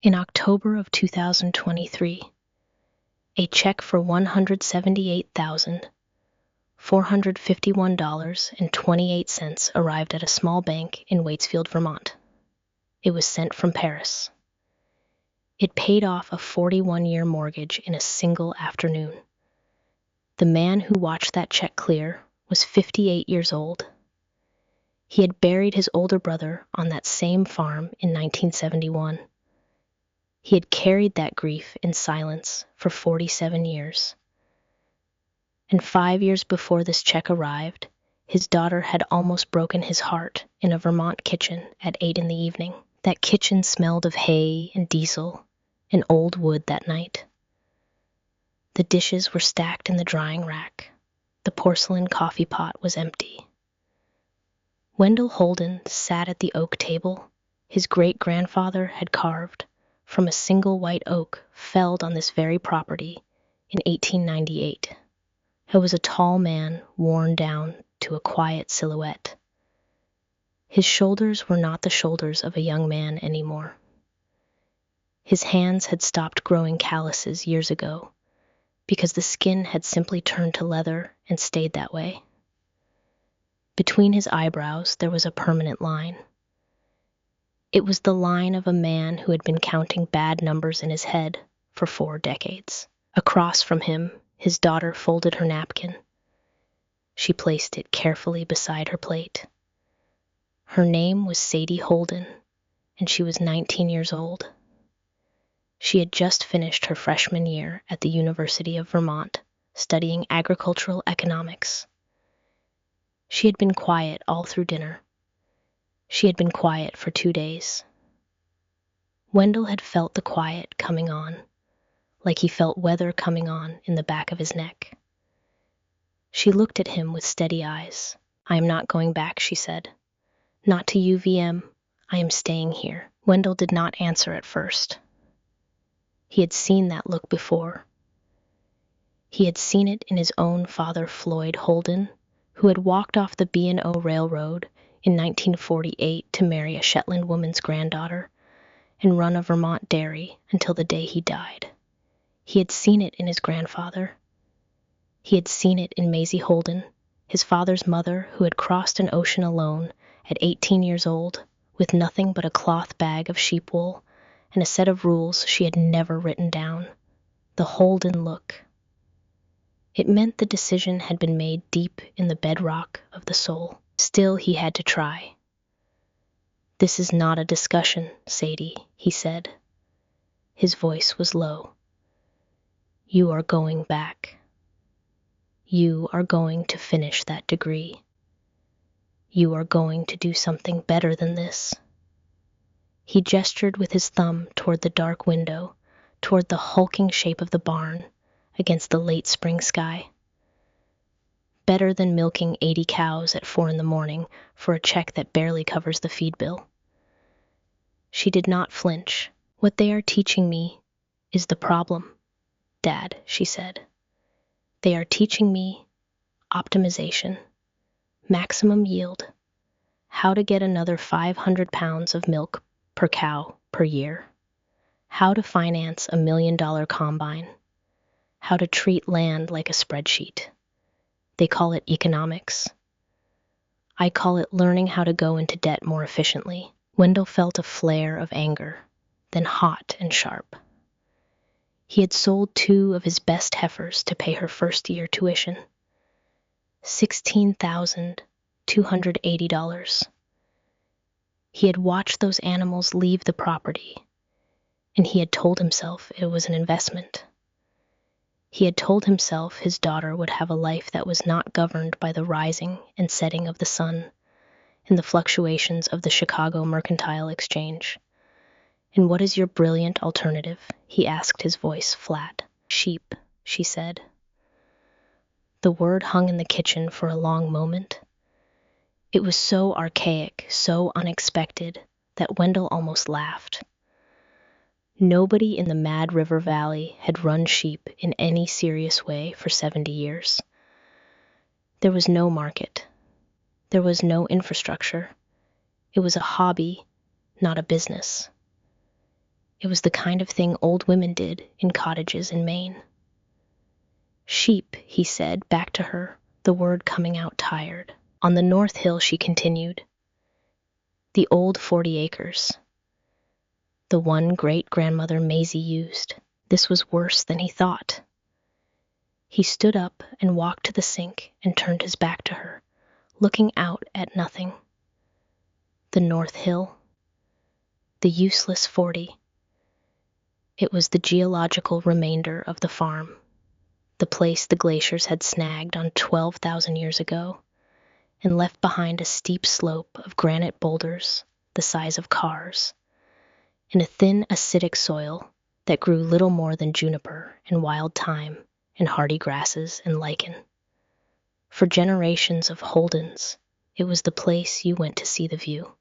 In October of 2023, a check for $178,451.28 arrived at a small bank in Waitsfield, Vermont. It was sent from Paris. It paid off a 41-year mortgage in a single afternoon. The man who watched that check clear was 58 years old. He had buried his older brother on that same farm in 1971. He had carried that grief in silence for 47 years. And 5 years before this check arrived, his daughter had almost broken his heart in a Vermont kitchen at 8 in the evening. That kitchen smelled of hay and diesel and old wood that night. The dishes were stacked in the drying rack. The porcelain coffee pot was empty. Wendell Holden sat at the oak table his great-grandfather had carved from a single white oak felled on this very property in 1898. It was a tall man worn down to a quiet silhouette. His shoulders were not the shoulders of a young man anymore. His hands had stopped growing calluses years ago because the skin had simply turned to leather and stayed that way. Between his eyebrows there was a permanent line. It was the line of a man who had been counting bad numbers in his head for 4 decades. Across from him, his daughter folded her napkin. She placed it carefully beside her plate. Her name was Sadie Holden, and she was 19 years old. She had just finished her freshman year at the University of Vermont, studying agricultural economics. She had been quiet all through dinner. She had been quiet for 2 days. Wendell had felt the quiet coming on, like he felt weather coming on in the back of his neck. She looked at him with steady eyes. "I am not going back," she said. "Not to UVM. I am staying here." Wendell did not answer at first. He had seen that look before. He had seen it in his own father, Floyd Holden, who had walked off the B&O Railroad in 1948 to marry a Shetland woman's granddaughter and run a Vermont dairy until the day he died. He had seen it in his grandfather. He had seen it in Maisie Holden, his father's mother, who had crossed an ocean alone at 18 years old with nothing but a cloth bag of sheep wool and a set of rules she had never written down. The Holden look. It meant the decision had been made deep in the bedrock of the soul. Still, he had to try. "This is not a discussion, Sadie," he said. His voice was low. "You are going back. You are going to finish that degree. You are going to do something better than this." He gestured with his thumb toward the dark window, toward the hulking shape of the barn against the late spring sky. Better than milking 80 cows at 4 in the morning for a check that barely covers the feed bill. She did not flinch. "What they are teaching me is the problem, Dad," she said. "They are teaching me optimization, maximum yield, how to get another 500 pounds of milk per cow per year, how to finance $1 million combine, how to treat land like a spreadsheet. They call it economics. I call it learning how to go into debt more efficiently." Wendell felt a flare of anger, then hot and sharp. He had sold 2 of his best heifers to pay her first-year tuition. $16,280. He had watched those animals leave the property, and he had told himself it was an investment. He had told himself his daughter would have a life that was not governed by the rising and setting of the sun and the fluctuations of the Chicago Mercantile Exchange. "And what is your brilliant alternative?" he asked, his voice flat. "Sheep," she said. The word hung in the kitchen for a long moment. It was so archaic, so unexpected, that Wendell almost laughed. Nobody in the Mad River Valley had run sheep in any serious way for 70 years. There was no market. There was no infrastructure. It was a hobby, not a business. It was the kind of thing old women did in cottages in Maine. Sheep, he said back to her, the word coming out tired. On the North Hill, she continued. The old 40 acres. The one great-grandmother Maisie used. This was worse than he thought. He stood up and walked to the sink and turned his back to her, looking out at nothing. The North Hill. The useless 40. It was the geological remainder of the farm, the place the glaciers had snagged on 12,000 years ago, and left behind a steep slope of granite boulders the size of cars, and a thin acidic soil that grew little more than juniper and wild thyme and hardy grasses and lichen. For generations of Holdens, it was the place you went to see the view,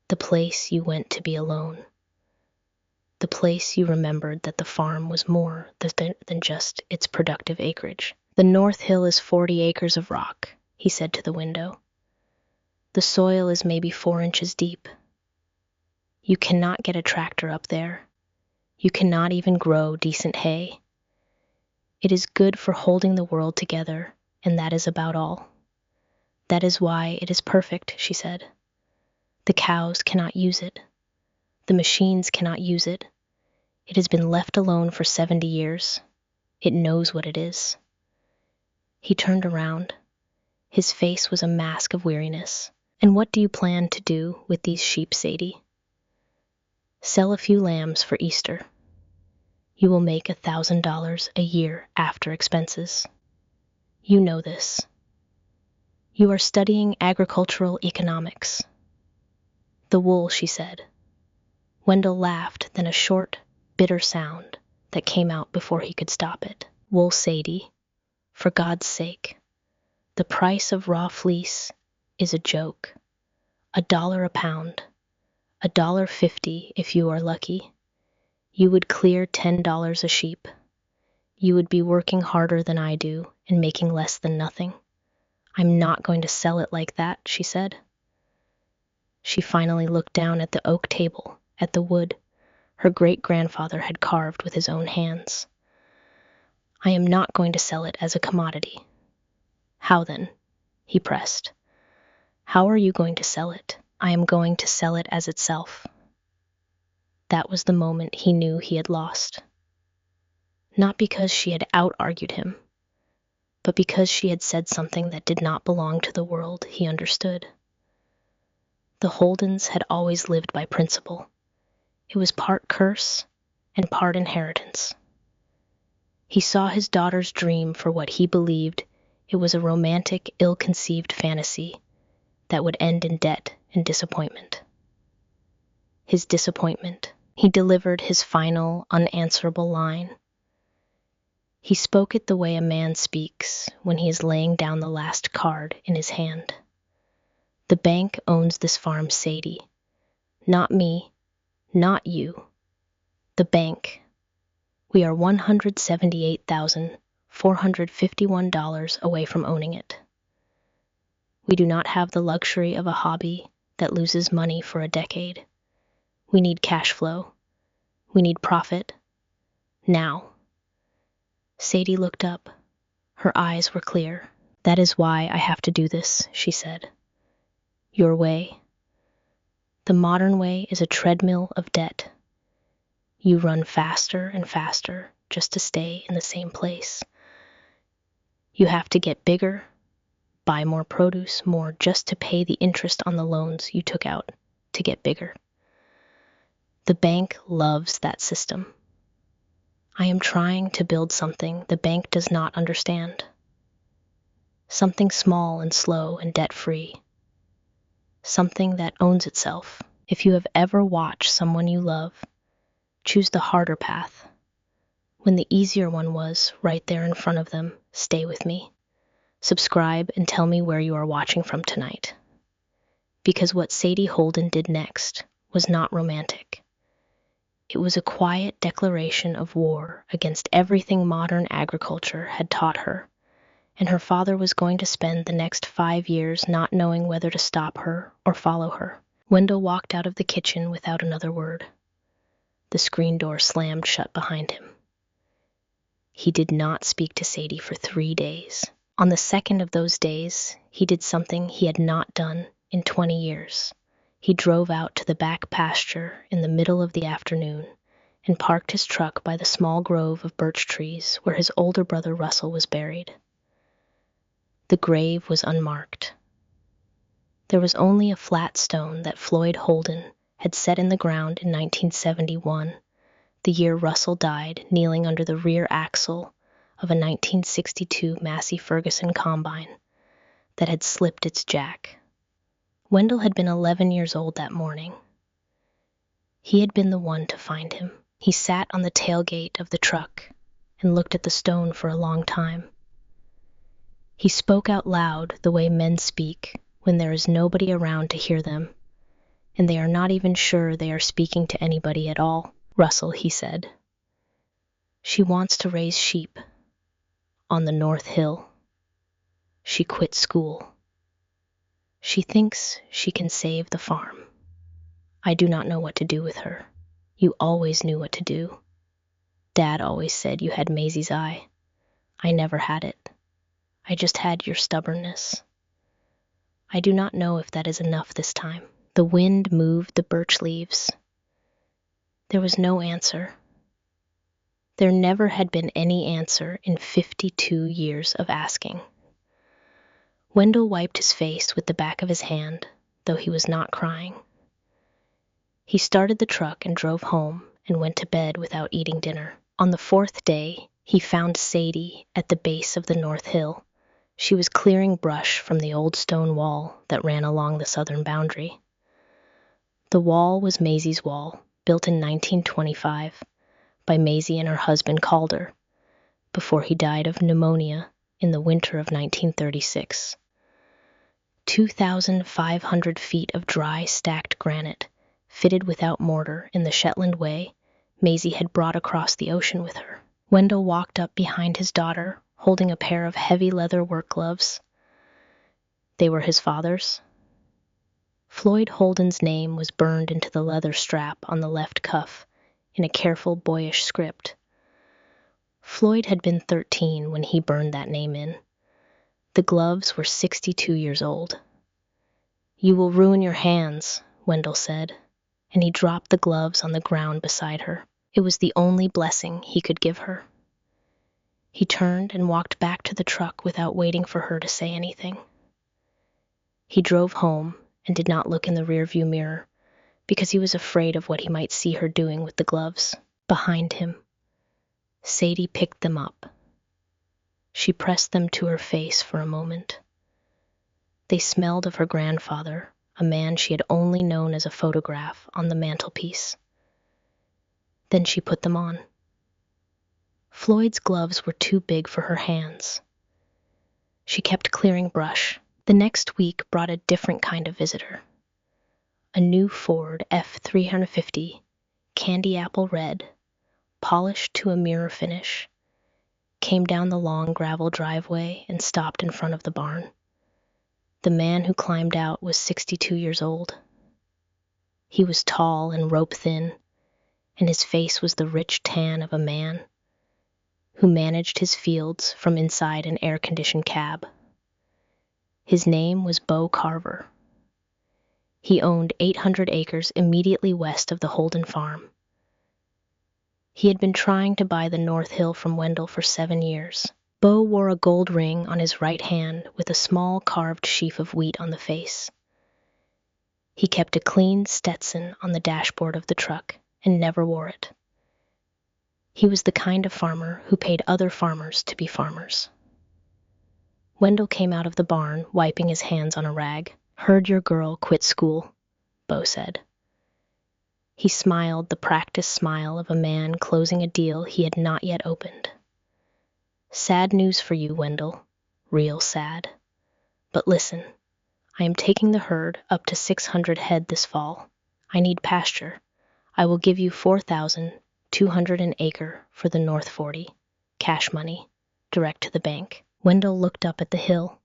the place you went to be alone, the place you remembered that the farm was more than just its productive acreage. The North Hill is 40 acres of rock, he said to the window. The soil is maybe 4 inches deep. You cannot get a tractor up there. You cannot even grow decent hay. It is good for holding the world together, and that is about all. That is why it is perfect, she said. The cows cannot use it. The machines cannot use it. It has been left alone for 70 years. It knows what it is. He turned around. His face was a mask of weariness. And what do you plan to do with these sheep, Sadie? Sell a few lambs for Easter. You will make $1,000 a year after expenses. You know this. You are studying agricultural economics. The wool, she said. Wendell laughed, then a short, bitter sound that came out before he could stop it. Wool, Sadie. For God's sake. The price of raw fleece is a joke. $1 a pound. $1.50 if you are lucky. You would clear $10 a sheep. You would be working harder than I do and making less than nothing. I'm not going to sell it like that, she said. She finally looked down at the oak table, at the wood her great-grandfather had carved with his own hands. I am not going to sell it as a commodity. How then? He pressed. How are you going to sell it? I am going to sell it as itself. That was the moment he knew he had lost. Not because she had out-argued him, but because she had said something that did not belong to the world he understood. The Holdens had always lived by principle. It was part curse and part inheritance. He saw his daughter's dream for what he believed it was a romantic, ill-conceived fantasy that would end in debt and disappointment. His disappointment. He delivered his final, unanswerable line. He spoke it the way a man speaks when he is laying down the last card in his hand. The bank owns this farm, Sadie. Not me, not you. The bank. We are $178,451 away from owning it. We do not have the luxury of a hobby that loses money for a decade. We need cash flow. We need profit. Now. Sadie looked up. Her eyes were clear. That is why I have to do this, she said. Your way. The modern way is a treadmill of debt. You run faster and faster just to stay in the same place. You have to get bigger, buy more produce, more just to pay the interest on the loans you took out to get bigger. The bank loves that system. I am trying to build something the bank does not understand. Something small and slow and debt-free. Something that owns itself. If you have ever watched someone you love, choose the harder path. When the easier one was right there in front of them, stay with me. Subscribe and tell me where you are watching from tonight. Because what Sadie Holden did next was not romantic. It was a quiet declaration of war against everything modern agriculture had taught her, and her father was going to spend the next 5 years not knowing whether to stop her or follow her. Wendell walked out of the kitchen without another word. The screen door slammed shut behind him. He did not speak to Sadie for 3 days. On the second of those days, he did something he had not done in 20 years. He drove out to the back pasture in the middle of the afternoon and parked his truck by the small grove of birch trees where his older brother Russell was buried. The grave was unmarked. There was only a flat stone that Floyd Holden had set in the ground in 1971, the year Russell died kneeling under the rear axle of a 1962 Massey Ferguson combine that had slipped its jack. Wendell had been 11 years old that morning. He had been the one to find him. He sat on the tailgate of the truck and looked at the stone for a long time. He spoke out loud the way men speak when there is nobody around to hear them, and they are not even sure they are speaking to anybody at all. "Russell," he said, "she wants to raise sheep on the North Hill. She quit school. She thinks she can save the farm. I do not know what to do with her. You always knew what to do. Dad always said you had Maisie's eye. I never had it. I just had your stubbornness. I do not know if that is enough this time." The wind moved the birch leaves. There was no answer. There never had been any answer in 52 years of asking. Wendell wiped his face with the back of his hand, though he was not crying. He started the truck and drove home and went to bed without eating dinner. On the 4th day, he found Sadie at the base of the North Hill. She was clearing brush from the old stone wall that ran along the southern boundary. The wall was Maisie's wall, built in 1925 by Maisie and her husband Calder, before he died of pneumonia in the winter of 1936. 2,500 feet of dry stacked granite, fitted without mortar in the Shetland way Maisie had brought across the ocean with her. Wendell walked up behind his daughter, holding a pair of heavy leather work gloves. They were his father's. Floyd Holden's name was burned into the leather strap on the left cuff in a careful boyish script. Floyd had been 13 when he burned that name in. The gloves were 62 years old. "You will ruin your hands," Wendell said, and he dropped the gloves on the ground beside her. It was the only blessing he could give her. He turned and walked back to the truck without waiting for her to say anything. He drove home and did not look in the rearview mirror because he was afraid of what he might see her doing with the gloves. Behind him, Sadie picked them up. She pressed them to her face for a moment. They smelled of her grandfather, a man she had only known as a photograph on the mantelpiece. Then she put them on. Floyd's gloves were too big for her hands. She kept clearing brush. The next week brought a different kind of visitor. A new Ford F350, candy apple red, polished to a mirror finish, came down the long gravel driveway and stopped in front of the barn. The man who climbed out was 62 years old. He was tall and rope-thin, and his face was the rich tan of a man who managed his fields from inside an air-conditioned cab. His name was Bo Carver. He owned 800 acres immediately west of the Holden farm. He had been trying to buy the North Hill from Wendell for 7 years. Bo wore a gold ring on his right hand with a small carved sheaf of wheat on the face. He kept a clean Stetson on the dashboard of the truck and never wore it. He was the kind of farmer who paid other farmers to be farmers. Wendell came out of the barn, wiping his hands on a rag. "Heard your girl quit school," Bo said. He smiled the practiced smile of a man closing a deal he had not yet opened. "Sad news for you, Wendell. Real sad. But listen, I am taking the herd up to 600 head this fall. I need pasture. I will give you $4,200 an acre for the North 40, cash money, direct to the bank." Wendell looked up at the hill.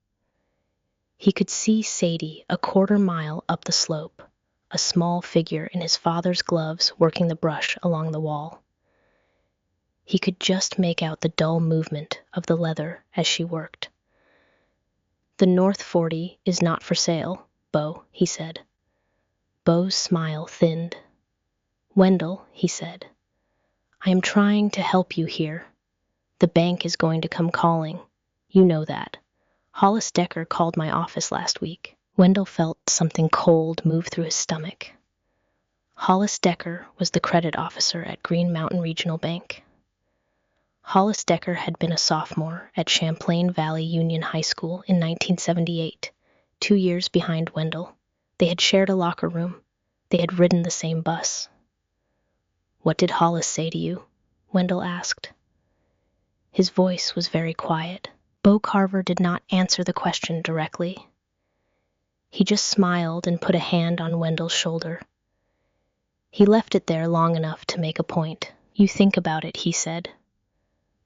He could see Sadie a quarter mile up the slope, a small figure in his father's gloves working the brush along the wall. He could just make out the dull movement of the leather as she worked. "The North 40 is not for sale, Bo," he said. Bo's smile thinned. "Wendell," he said, "I am trying to help you here. The bank is going to come calling. You know that. Hollis Decker called my office last week." Wendell felt something cold move through his stomach. Hollis Decker was the credit officer at Green Mountain Regional Bank. Hollis Decker had been a sophomore at Champlain Valley Union High School in 1978, 2 years behind Wendell. They had shared a locker room. They had ridden the same bus. "What did Hollis say to you?" Wendell asked. His voice was very quiet. Bo Carver did not answer the question directly. He just smiled and put a hand on Wendell's shoulder. He left it there long enough to make a point. "You think about it," he said,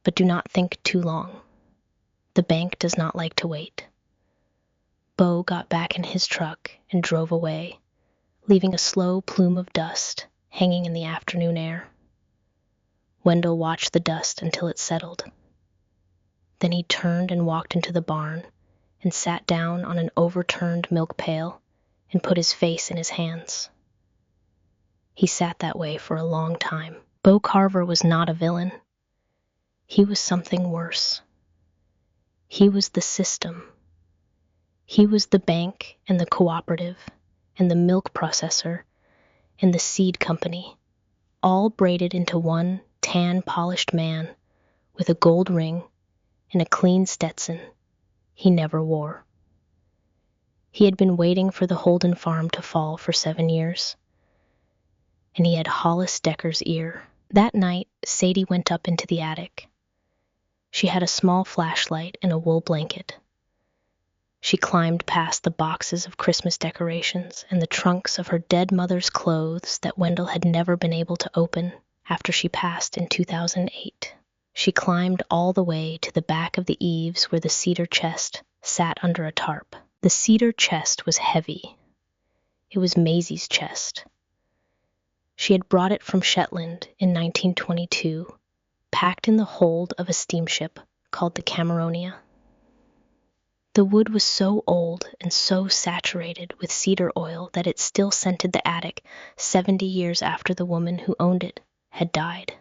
"but do not think too long. The bank does not like to wait." Bo got back in his truck and drove away, leaving a slow plume of dust hanging in the afternoon air. Wendell watched the dust until it settled. Then he turned and walked into the barn and sat down on an overturned milk pail and put his face in his hands. He sat that way for a long time. Bo Carver was not a villain. He was something worse. He was the system. He was the bank and the cooperative and the milk processor and the seed company, all braided into one tan-polished man with a gold ring and a clean Stetson he never wore. He had been waiting for the Holden farm to fall for 7 years, and he had Hollis Decker's ear. That night, Sadie went up into the attic. She had a small flashlight and a wool blanket. She climbed past the boxes of Christmas decorations and the trunks of her dead mother's clothes that Wendell had never been able to open after she passed in 2008. She climbed all the way to the back of the eaves where the cedar chest sat under a tarp. The cedar chest was heavy. It was Maisie's chest. She had brought it from Shetland in 1922, packed in the hold of a steamship called the Cameronia. The wood was so old and so saturated with cedar oil that it still scented the attic 70 years after the woman who owned it had died.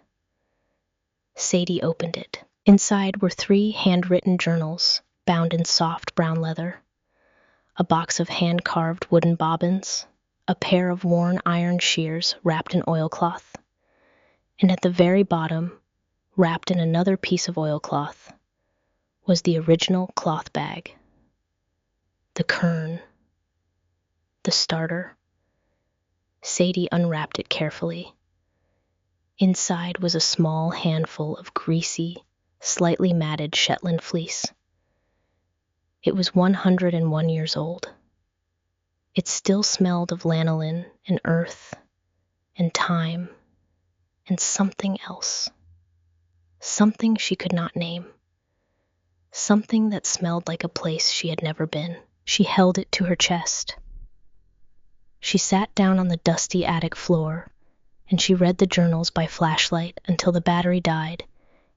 Sadie opened it. Inside were 3 handwritten journals bound in soft brown leather, a box of hand-carved wooden bobbins, a pair of worn iron shears wrapped in oilcloth, and at the very bottom, wrapped in another piece of oilcloth, was the original cloth bag. The kern. The starter. Sadie unwrapped it carefully. Inside was a small handful of greasy, slightly matted Shetland fleece. It was 101 years old. It still smelled of lanolin and earth and time and something else. Something she could not name. Something that smelled like a place she had never been. She held it to her chest. She sat down on the dusty attic floor, and she read the journals by flashlight until the battery died,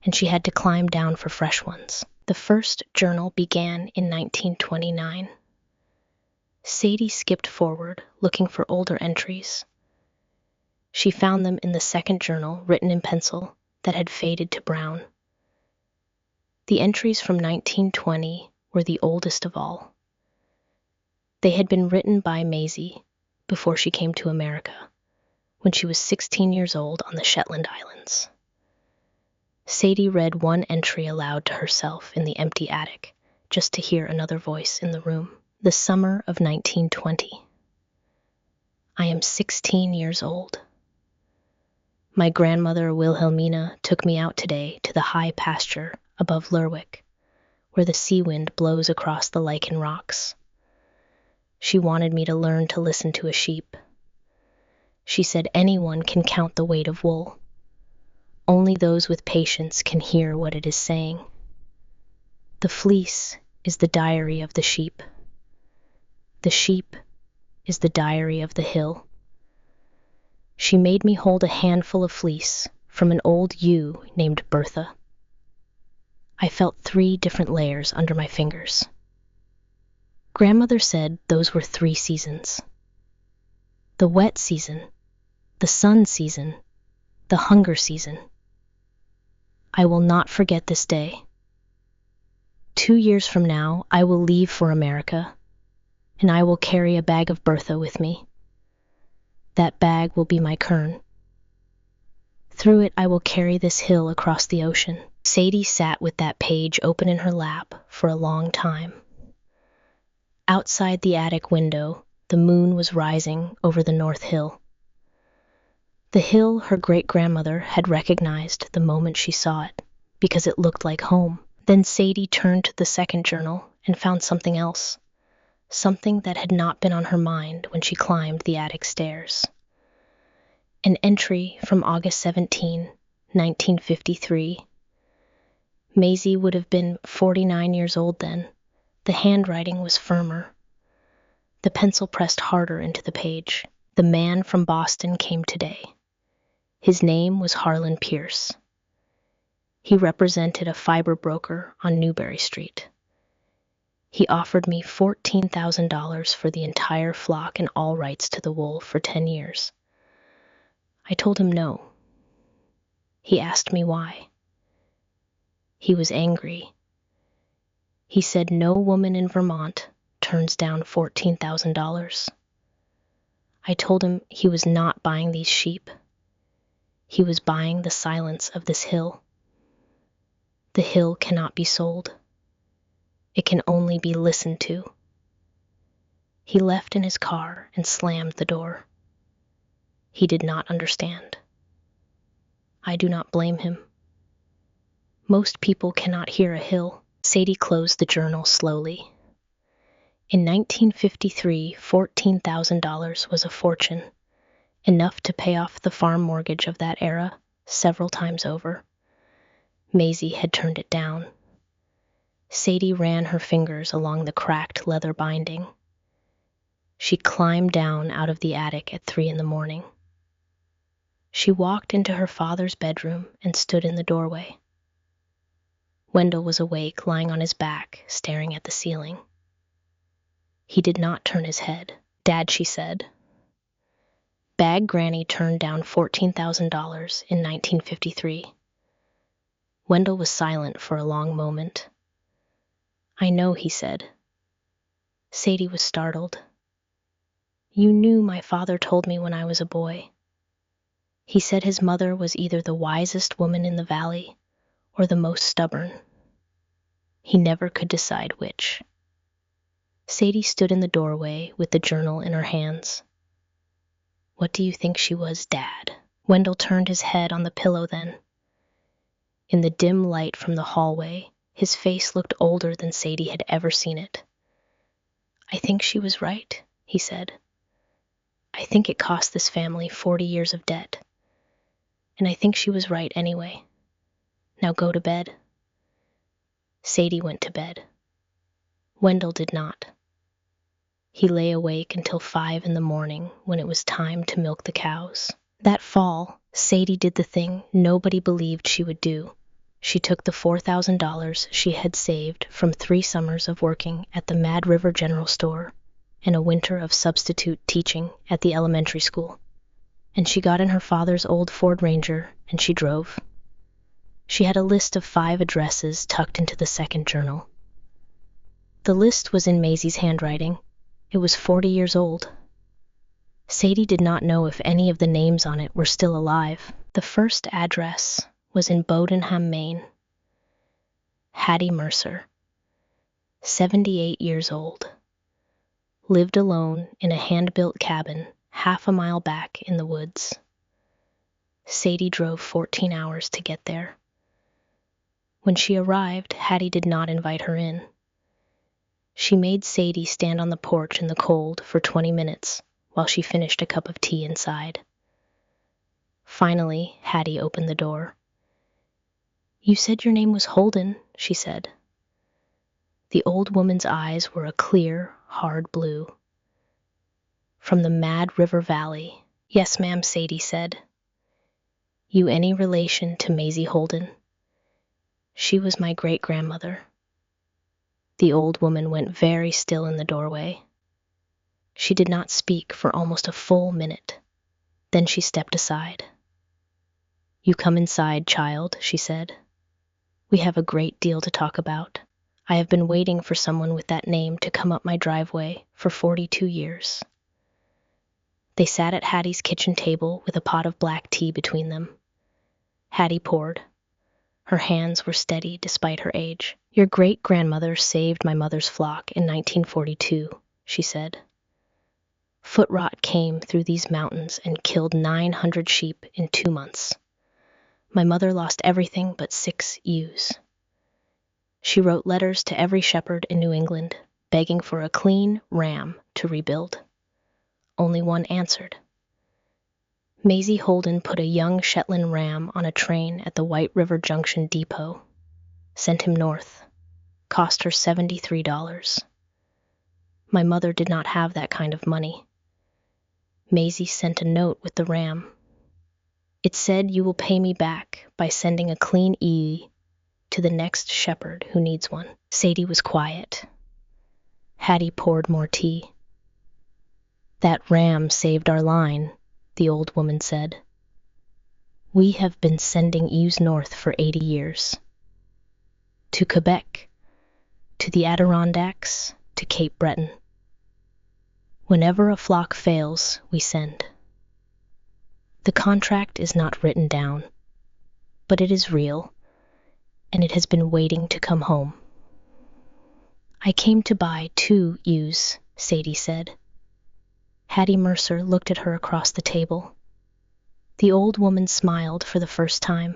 and she had to climb down for fresh ones. The first journal began in 1929. Sadie skipped forward, looking for older entries. She found them in the second journal, written in pencil, that had faded to brown. The entries from 1920 were the oldest of all. They had been written by Maisie before she came to America, when she was 16 years old on the Shetland Islands. Sadie read one entry aloud to herself in the empty attic, just to hear another voice in the room. The summer of 1920. I am 16 years old. My grandmother Wilhelmina took me out today to the high pasture above Lerwick, where the sea wind blows across the lichen rocks. She wanted me to learn to listen to a sheep. She said anyone can count the weight of wool. Only those with patience can hear what it is saying. The fleece is the diary of the sheep. The sheep is the diary of the hill. She made me hold a handful of fleece from an old ewe named Bertha. I felt 3 different layers under my fingers. Grandmother said those were 3 seasons. The wet season, the sun season, the hunger season. I will not forget this day. 2 years from now, I will leave for America, and I will carry a bag of Bertha with me. That bag will be my kern. Through it, I will carry this hill across the ocean. Sadie sat with that page open in her lap for a long time. Outside the attic window, the moon was rising over the North Hill. The hill her great-grandmother had recognized the moment she saw it, because it looked like home. Then Sadie turned to the second journal and found something else, something that had not been on her mind when she climbed the attic stairs. An entry from August 17, 1953. Maisie would have been 49 years old then. The handwriting was firmer. The pencil pressed harder into the page. The man from Boston came today. His name was Harlan Pierce. He represented a fiber broker on Newberry Street. He offered me $14,000 for the entire flock and all rights to the wool for 10 years. I told him no. He asked me why. He was angry. He said no woman in Vermont turns down $14,000. I told him he was not buying these sheep. He was buying the silence of this hill. The hill cannot be sold. It can only be listened to. He left in his car and slammed the door. He did not understand. I do not blame him. Most people cannot hear a hill. Sadie closed the journal slowly. In 1953, $14,000 was a fortune, enough to pay off the farm mortgage of that era several times over. Maisie had turned it down. Sadie ran her fingers along the cracked leather binding. She climbed down out of the attic at 3 a.m. She walked into her father's bedroom and stood in the doorway. Wendell was awake, lying on his back, staring at the ceiling. He did not turn his head. "Dad," she said. Bag Granny turned down $14,000 in 1953. Wendell was silent for a long moment. "I know," he said. Sadie was startled. "You knew my father told me when I was a boy. He said his mother was either the wisest woman in the valley or the most stubborn. He never could decide which." Sadie stood in the doorway with the journal in her hands. "What do you think she was, Dad?" Wendell turned his head on the pillow then. In the dim light from the hallway, his face looked older than Sadie had ever seen it. "I think she was right," he said. "I think it cost this family 40 years of debt. And I think she was right anyway. Now go to bed." Sadie went to bed. Wendell did not. He lay awake until 5 a.m. when it was time to milk the cows. That fall, Sadie did the thing nobody believed she would do. She took the $4,000 she had saved from 3 summers of working at the Mad River General Store and a winter of substitute teaching at the elementary school, and she got in her father's old Ford Ranger and she drove. She had a list of 5 addresses tucked into the second journal. The list was in Maisie's handwriting. It was 40 years old. Sadie did not know if any of the names on it were still alive. The first address was in Bodenham, Maine. Hattie Mercer, 78 years old, lived alone in a hand-built cabin half a mile back in the woods. Sadie drove 14 hours to get there. When she arrived, Hattie did not invite her in. She made Sadie stand on the porch in the cold for 20 minutes while she finished a cup of tea inside. Finally, Hattie opened the door. "You said your name was Holden," she said. The old woman's eyes were a clear, hard blue. "From the Mad River Valley," Yes, ma'am, Sadie said. You any relation to Maisie Holden? She was my great-grandmother. The old woman went very still in the doorway. She did not speak for almost a full minute. Then she stepped aside. You come inside, child, she said. We have a great deal to talk about. I have been waiting for someone with that name to come up my driveway for 42 years. They sat at Hattie's kitchen table with a pot of black tea between them. Hattie poured. Her hands were steady despite her age. Your great-grandmother saved my mother's flock in 1942, she said. Foot rot came through these mountains and killed 900 sheep in 2 months. My mother lost everything but 6 ewes. She wrote letters to every shepherd in New England, begging for a clean ram to rebuild. Only one answered. Maisie Holden put a young Shetland ram on a train at the White River Junction depot, sent him north, cost her $73. My mother did not have that kind of money. Maisie sent a note with the ram. It said, you will pay me back by sending a clean ewe to the next shepherd who needs one. Sadie was quiet. Hattie poured more tea. That ram saved our line, the old woman said. We have been sending ewes north for 80 years. To Quebec, to the Adirondacks, to Cape Breton. Whenever a flock fails, we send. The contract is not written down, but it is real, and it has been waiting to come home. I came to buy 2 ewes, Sadie said. Hattie Mercer looked at her across the table. The old woman smiled for the first time.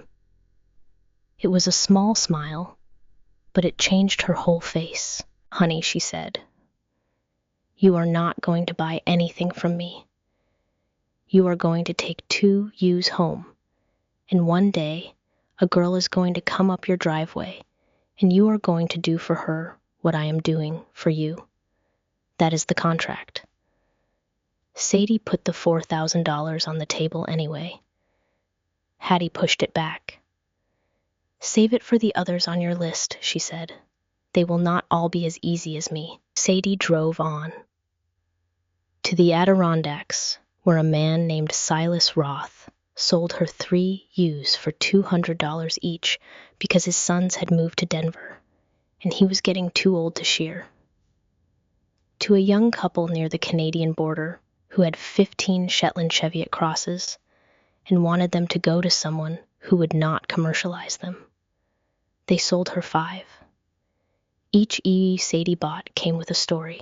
It was a small smile, but it changed her whole face. Honey, she said, you are not going to buy anything from me. You are going to take 2 ewes home, and one day a girl is going to come up your driveway, and you are going to do for her what I am doing for you. That is the contract. Sadie put the $4,000 on the table anyway. Hattie pushed it back. Save it for the others on your list, she said. They will not all be as easy as me. Sadie drove on. To the Adirondacks, where a man named Silas Roth sold her 3 ewes for $200 each because his sons had moved to Denver, and he was getting too old to shear. To a young couple near the Canadian border who had 15 Shetland Cheviot crosses and wanted them to go to someone who would not commercialize them. They sold her 5. Each ewe Sadie bought came with a story.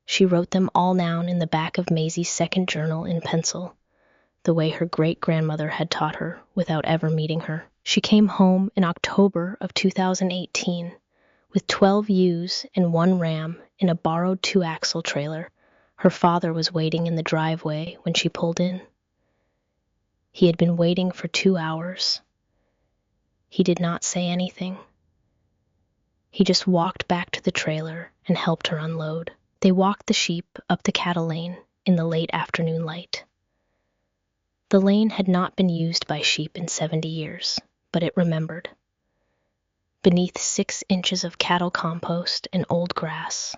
She wrote them all down in the back of Maisie's second journal in pencil, the way her great-grandmother had taught her without ever meeting her. She came home in October of 2018 with 12 ewes and 1 ram in a borrowed 2-axle trailer. Her father was waiting in the driveway when she pulled in. He had been waiting for 2 hours. He did not say anything. He just walked back to the trailer and helped her unload. They walked the sheep up the cattle lane in the late afternoon light. The lane had not been used by sheep in 70 years, but it remembered. Beneath 6 inches of cattle compost and old grass,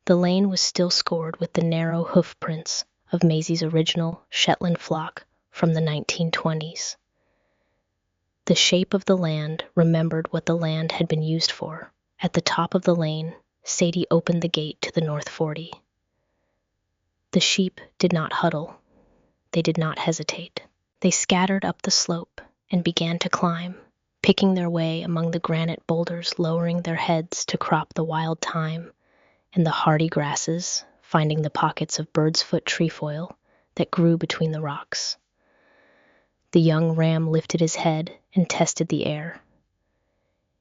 the lane was still scored with the narrow hoof prints of Maisie's original Shetland flock from the 1920s. The shape of the land remembered what the land had been used for. At the top of the lane, Sadie opened the gate to the North 40. The sheep did not huddle. They did not hesitate. They scattered up the slope and began to climb, picking their way among the granite boulders, lowering their heads to crop the wild thyme and the hardy grasses, finding the pockets of bird's foot trefoil that grew between the rocks. The young ram lifted his head and tested the air.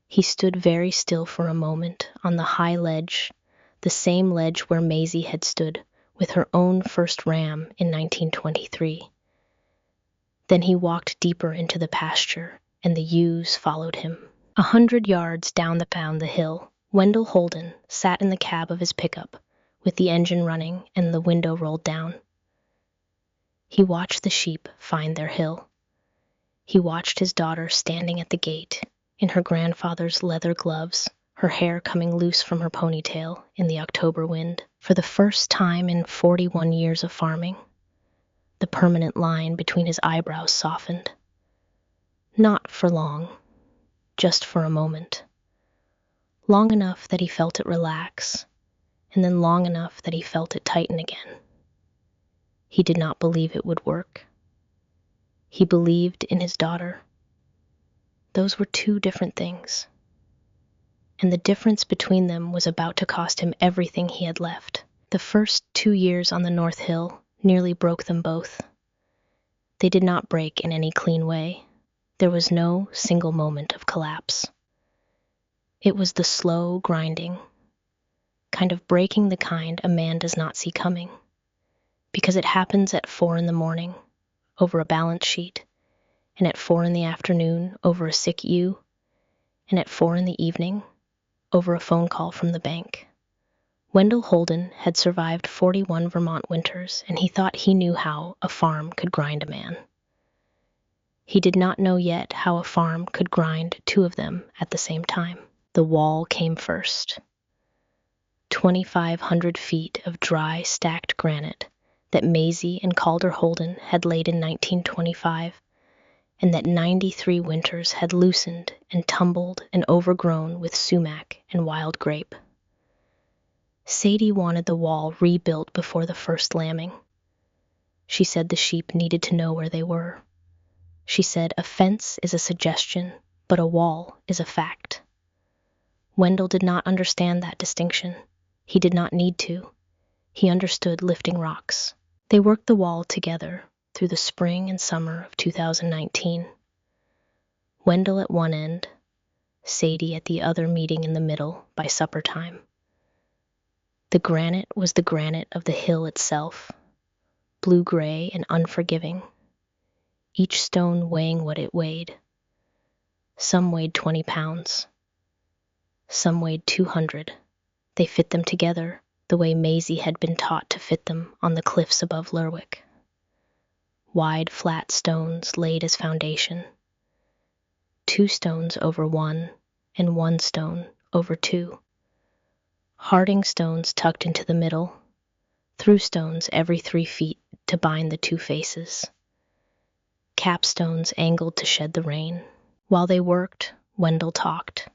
He stood very still for a moment on the high ledge, the same ledge where Maisie had stood with her own first ram in 1923. Then he walked deeper into the pasture, and the ewes followed him. 100 yards down the hill, Wendell Holden sat in the cab of his pickup, with the engine running and the window rolled down. He watched the sheep find their hill. He watched his daughter standing at the gate, in her grandfather's leather gloves, her hair coming loose from her ponytail in the October wind. For the first time in 41 years of farming, the permanent line between his eyebrows softened. Not for long, just for a moment. Long enough that he felt it relax, and then long enough that he felt it tighten again. He did not believe it would work. He believed in his daughter. Those were two different things. And the difference between them was about to cost him everything he had left. The first 2 years on the North Hill nearly broke them both. They did not break in any clean way. There was no single moment of collapse. It was the slow grinding, kind of breaking the kind a man does not see coming, because it happens at 4 a.m, over a balance sheet, and at 4 p.m. over a sick ewe, and at 4 p.m, over a phone call from the bank. Wendell Holden had survived 41 Vermont winters, and he thought he knew how a farm could grind a man. He did not know yet how a farm could grind two of them at the same time. The wall came first. 2,500 feet of dry, stacked granite that Maisie and Calder Holden had laid in 1925, and that 93 winters had loosened and tumbled and overgrown with sumac and wild grape. Sadie wanted the wall rebuilt before the first lambing. She said the sheep needed to know where they were. She said a fence is a suggestion, but a wall is a fact. Wendell did not understand that distinction. He did not need to. He understood lifting rocks. They worked the wall together through the spring and summer of 2019. Wendell at one end, Sadie at the other, meeting in the middle by supper time. The granite was the granite of the hill itself, blue-gray and unforgiving, each stone weighing what it weighed. Some weighed 20 pounds. Some weighed 200. They fit them together the way Maisie had been taught to fit them on the cliffs above Lerwick. Wide, flat stones laid as foundation. 2 stones over 1, and 1 stone over 2. Harding stones tucked into the middle, through stones every 3 feet to bind the 2 faces. Capstones angled to shed the rain. While they worked, Wendell talked.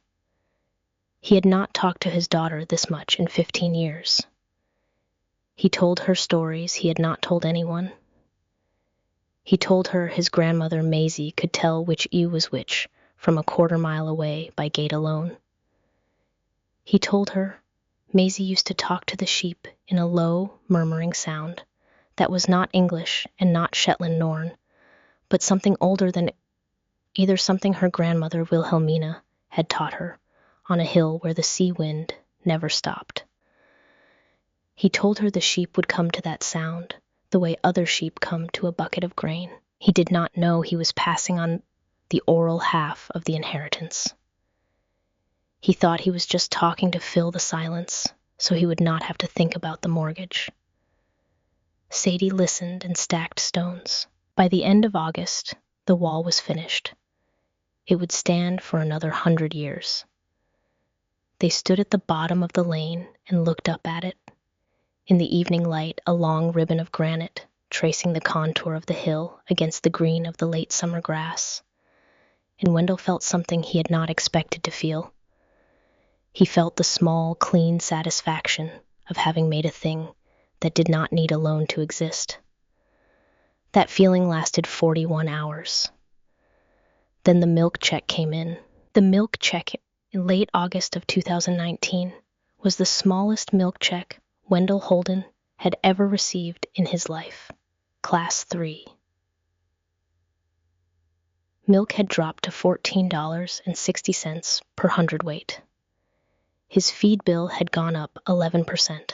He had not talked to his daughter this much in 15 years. He told her stories he had not told anyone. He told her his grandmother Maisie could tell which ewe was which from a quarter-mile away by gait alone. He told her Maisie used to talk to the sheep in a low, murmuring sound that was not English and not Shetland Norn, but something older than either something her grandmother Wilhelmina had taught her on a hill where the sea wind never stopped. He told her the sheep would come to that sound the way other sheep come to a bucket of grain. He did not know he was passing on the oral half of the inheritance. He thought he was just talking to fill the silence so he would not have to think about the mortgage. Sadie listened and stacked stones. By the end of August, the wall was finished. It would stand for another 100 years. They stood at the bottom of the lane and looked up at it. In the evening light, a long ribbon of granite tracing the contour of the hill against the green of the late summer grass. And Wendell felt something he had not expected to feel. He felt the small, clean satisfaction of having made a thing that did not need a loan to exist. That feeling lasted 41 hours. Then the milk check came in. The milk check in late August of 2019 was the smallest milk check Wendell Holden had ever received in his life. Class 3. Milk had dropped to $14.60 per hundredweight. His feed bill had gone up 11%.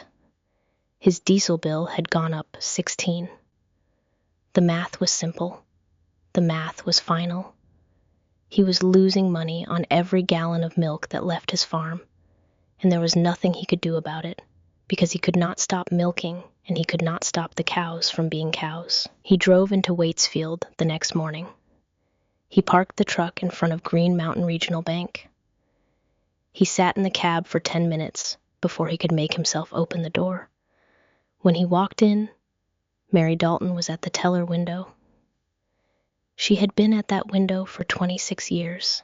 His diesel bill had gone up 16%. The math was simple. The math was final. He was losing money on every gallon of milk that left his farm, and there was nothing he could do about it because he could not stop milking and he could not stop the cows from being cows. He drove into Waitsfield the next morning. He parked the truck in front of Green Mountain Regional Bank. He sat in the cab for 10 minutes before he could make himself open the door. When he walked in, Mary Dalton was at the teller window. She had been at that window for 26 years.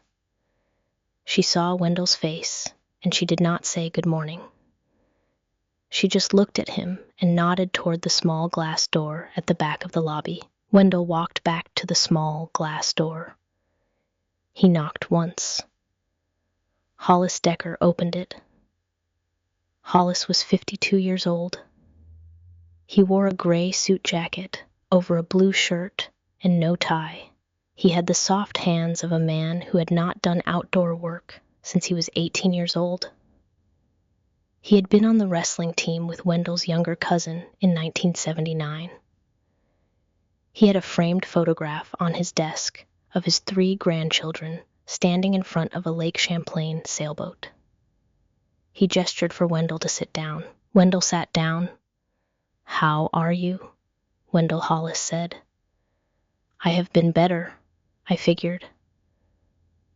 She saw Wendell's face, and she did not say good morning. She just looked at him and nodded toward the small glass door at the back of the lobby. Wendell walked back to the small glass door. He knocked once. Hollis Decker opened it. Hollis was 52 years old. He wore a gray suit jacket over a blue shirt and no tie. He had the soft hands of a man who had not done outdoor work since he was 18 years old. He had been on the wrestling team with Wendell's younger cousin in 1979. He had a framed photograph on his desk of his 3 grandchildren standing in front of a Lake Champlain sailboat. He gestured for Wendell to sit down. Wendell sat down. "How are you?" Wendell Hollis said. "I have been better, I figured.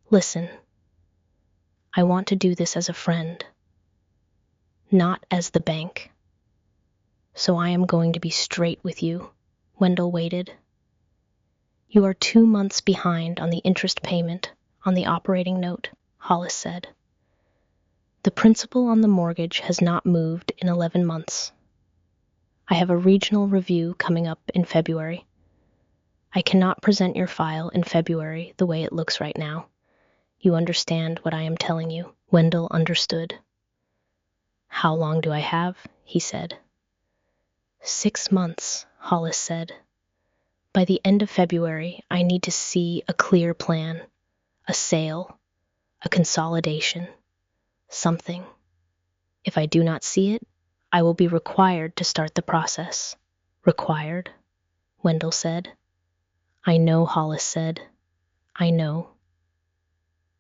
Listen, I want to do this as a friend, not as the bank. So I am going to be straight with you." Wendell waited. "You are 2 months behind on the interest payment on the operating note," Hollis said. "The principal on the mortgage has not moved in 11 months. I have a regional review coming up in February. I cannot present your file in February the way it looks right now. You understand what I am telling you?" Wendell understood. "How long do I have?" he said. 6 months, Hollis said. "By the end of February, I need to see a clear plan, a sale, a consolidation, something. If I do not see it, I will be required to start the process." "Required?" Wendell said. "I know," Hollis said. "I know."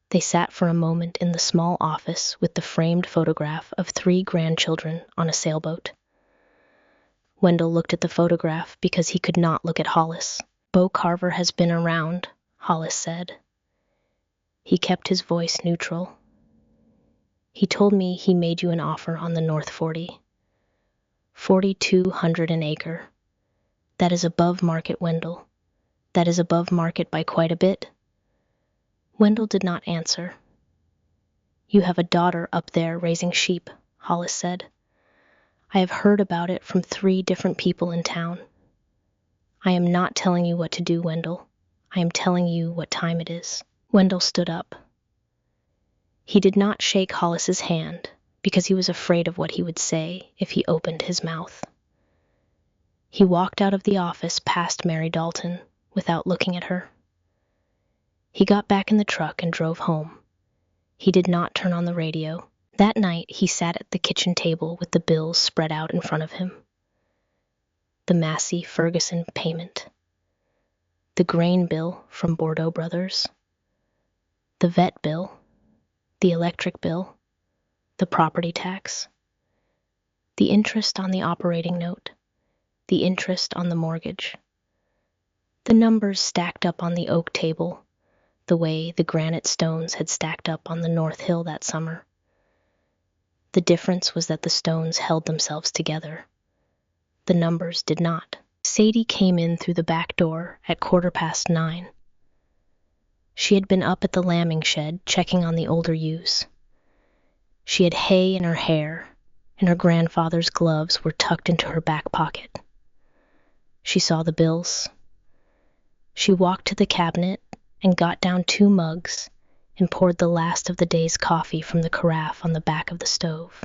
They sat for a moment in the small office with the framed photograph of 3 grandchildren on a sailboat. Wendell looked at the photograph because he could not look at Hollis. "Bo Carver has been around," Hollis said. He kept his voice neutral. "He told me he made you an offer on the North 40. 4,200 an acre. That is above market, Wendell. That is above market by quite a bit." Wendell did not answer. "You have a daughter up there raising sheep," Hollis said. "I have heard about it from 3 different people in town. I am not telling you what to do, Wendell. I am telling you what time it is." Wendell stood up. He did not shake Hollis's hand because he was afraid of what he would say if he opened his mouth. He walked out of the office past Mary Dalton without looking at her. He got back in the truck and drove home. He did not turn on the radio. That night, he sat at the kitchen table with the bills spread out in front of him. The Massey Ferguson payment. The grain bill from Bordeaux Brothers. The vet bill. The electric bill. The property tax. The interest on the operating note. The interest on the mortgage. The numbers stacked up on the oak table, the way the granite stones had stacked up on the North Hill that summer. The difference was that the stones held themselves together. The numbers did not. Sadie came in through the back door at 9:15. She had been up at the lambing shed checking on the older ewes. She had hay in her hair, and her grandfather's gloves were tucked into her back pocket. She saw the bills. She walked to the cabinet and got down 2 mugs and poured the last of the day's coffee from the carafe on the back of the stove.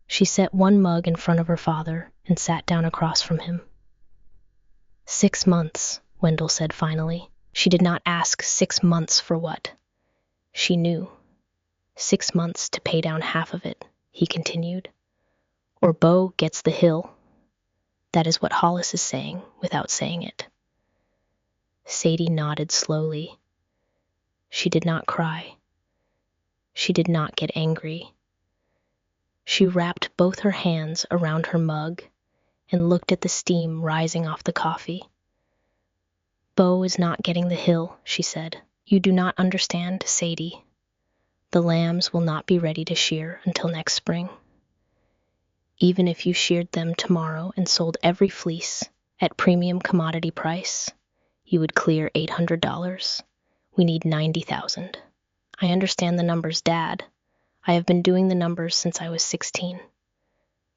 She set 1 mug in front of her father and sat down across from him. 6 months, Wendell said finally. She did not ask 6 months for what. She knew. 6 months to pay down half of it, he continued. Or Bo gets the hill. That is what Hollis is saying without saying it. Sadie nodded slowly. She did not cry. She did not get angry. She wrapped both her hands around her mug and looked at the steam rising off the coffee. "Bo is not getting the hill," she said. "You do not understand, Sadie. The lambs will not be ready to shear until next spring. Even if you sheared them tomorrow and sold every fleece at premium commodity price, you would clear $800. We need 90,000. I understand the numbers, Dad. I have been doing the numbers since I was 16.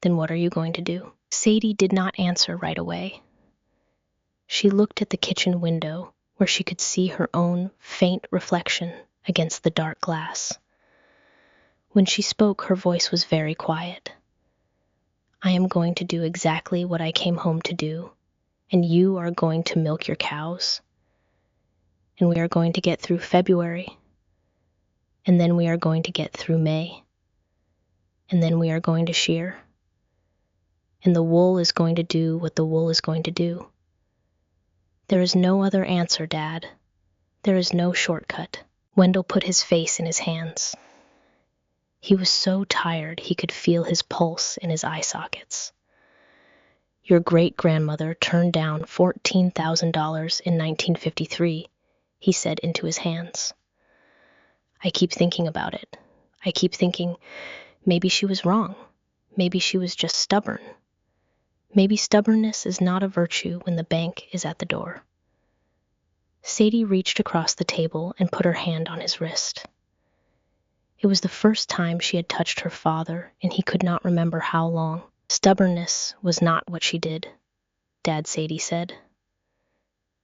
Then what are you going to do?" Sadie did not answer right away. She looked at the kitchen window where she could see her own faint reflection against the dark glass. When she spoke, her voice was very quiet. "I am going to do exactly what I came home to do, and you are going to milk your cows. And we are going to get through February, and then we are going to get through May, and then we are going to shear. And the wool is going to do what the wool is going to do. There is no other answer, Dad. There is no shortcut." Wendell put his face in his hands. He was so tired he could feel his pulse in his eye sockets. "Your great-grandmother turned down $14,000 in 1953, he said into his hands. "I keep thinking about it. I keep thinking, maybe she was wrong. Maybe she was just stubborn. Maybe stubbornness is not a virtue when the bank is at the door." Sadie reached across the table and put her hand on his wrist. It was the first time she had touched her father, and he could not remember how long. "Stubbornness was not what she did," Dad, Sadie said.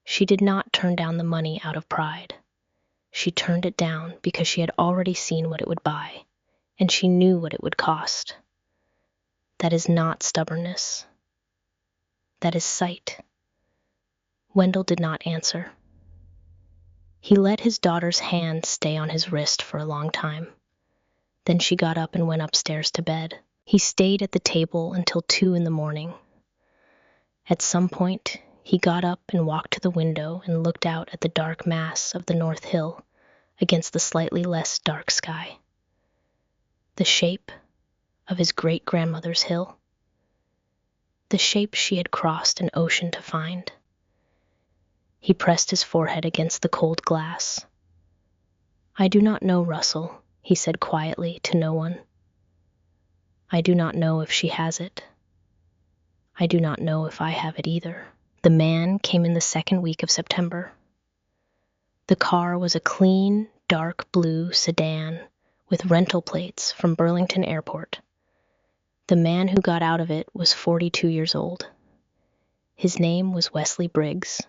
"She did not turn down the money out of pride. She turned it down because she had already seen what it would buy, and she knew what it would cost. That is not stubbornness. That is sight." Wendell did not answer. He let his daughter's hand stay on his wrist for a long time. Then she got up and went upstairs to bed. He stayed at the table until 2 a.m. At some point, he got up and walked to the window and looked out at the dark mass of the North Hill against the slightly less dark sky. The shape of his great-grandmother's hill. The shape she had crossed an ocean to find. He pressed his forehead against the cold glass. "I do not know, Russell," he said quietly to no one. "I do not know if she has it. I do not know if I have it either." The man came in the second week of September. The car was a clean, dark blue sedan with rental plates from Burlington Airport. The man who got out of it was 42 years old. His name was Wesley Briggs.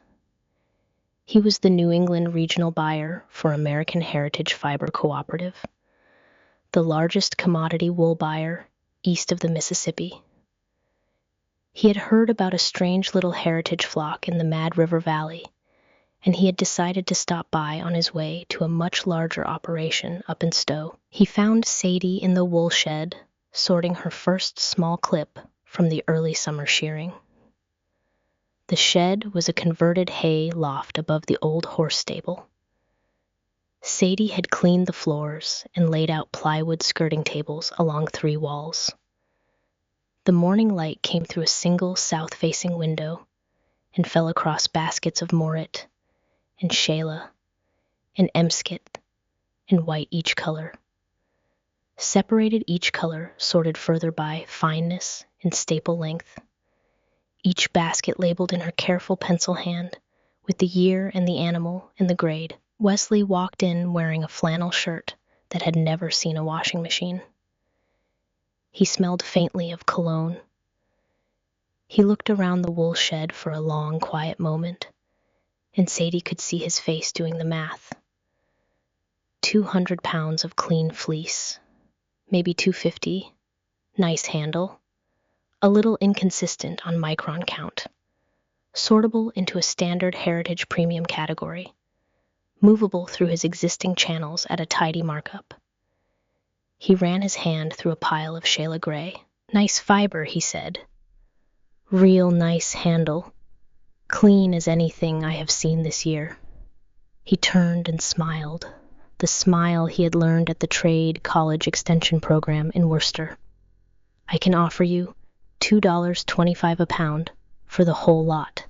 He was the New England regional buyer for American Heritage Fiber Cooperative, the largest commodity wool buyer east of the Mississippi. He had heard about a strange little heritage flock in the Mad River Valley, and he had decided to stop by on his way to a much larger operation up in Stowe. He found Sadie in the wool shed, sorting her first small clip from the early summer shearing. The shed was a converted hay loft above the old horse stable. Sadie had cleaned the floors and laid out plywood skirting tables along 3 walls. The morning light came through a single south-facing window and fell across baskets of Morit and Shayla and Emskit and white each color. Separated each color, sorted further by fineness and staple length. Each basket labeled in her careful pencil hand with the year and the animal and the grade. Wesley walked in wearing a flannel shirt that had never seen a washing machine. He smelled faintly of cologne. He looked around the wool shed for a long, quiet moment, and Sadie could see his face doing the math. 200 pounds of clean fleece, maybe 250, nice handle, a little inconsistent on micron count, sortable into a standard heritage premium category, movable through his existing channels at a tidy markup. He ran his hand through a pile of Shayla Gray. "Nice fiber," he said. "Real nice handle. Clean as anything I have seen this year." He turned and smiled, the smile he had learned at the trade college extension program in Worcester. I can offer you $2.25 a pound for the whole lot.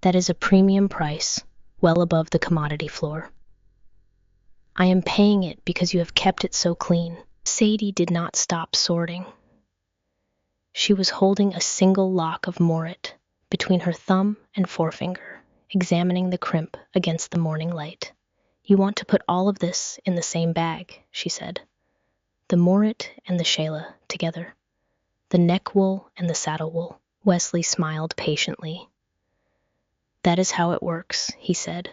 That is a premium price, well above the commodity floor. I am paying it because you have kept it so clean. Sadie did not stop sorting. She was holding a single lock of morit between her thumb and forefinger, examining the crimp against the morning light. You want to put all of this in the same bag, she said. The morit and the Shayla together. The neck wool and the saddle wool. Wesley smiled patiently. That is how it works, he said.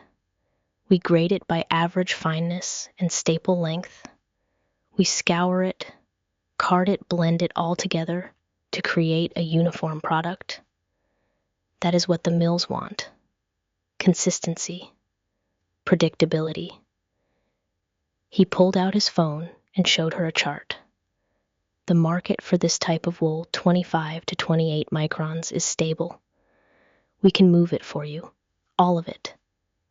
We grade it by average fineness and staple length. We scour it, card it, blend it all together to create a uniform product. That is what the mills want. Consistency. Predictability. He pulled out his phone and showed her a chart. The market for this type of wool, 25 to 28 microns, is stable. We can move it for you. All of it.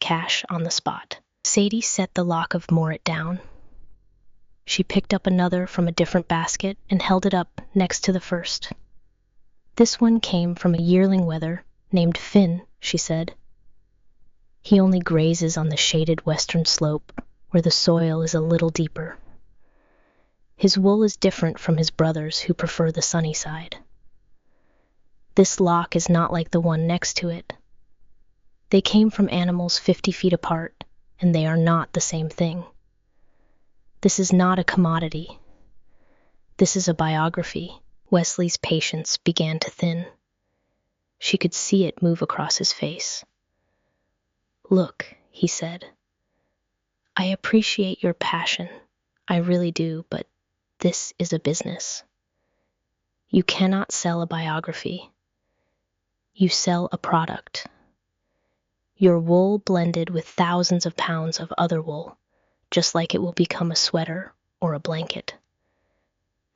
Cash on the spot. Sadie set the lock of morit down. She picked up another from a different basket and held it up next to the first. This one came from a yearling wether named Finn, she said. He only grazes on the shaded western slope, where the soil is a little deeper. His wool is different from his brothers who prefer the sunny side. This lock is not like the one next to it. They came from animals 50 feet apart, and they are not the same thing. This is not a commodity. This is a biography. Wesley's patience began to thin. She could see it move across his face. Look, he said. I appreciate your passion. I really do, but this is a business. You cannot sell a biography. You sell a product. Your wool blended with thousands of pounds of other wool, just like it will become a sweater or a blanket.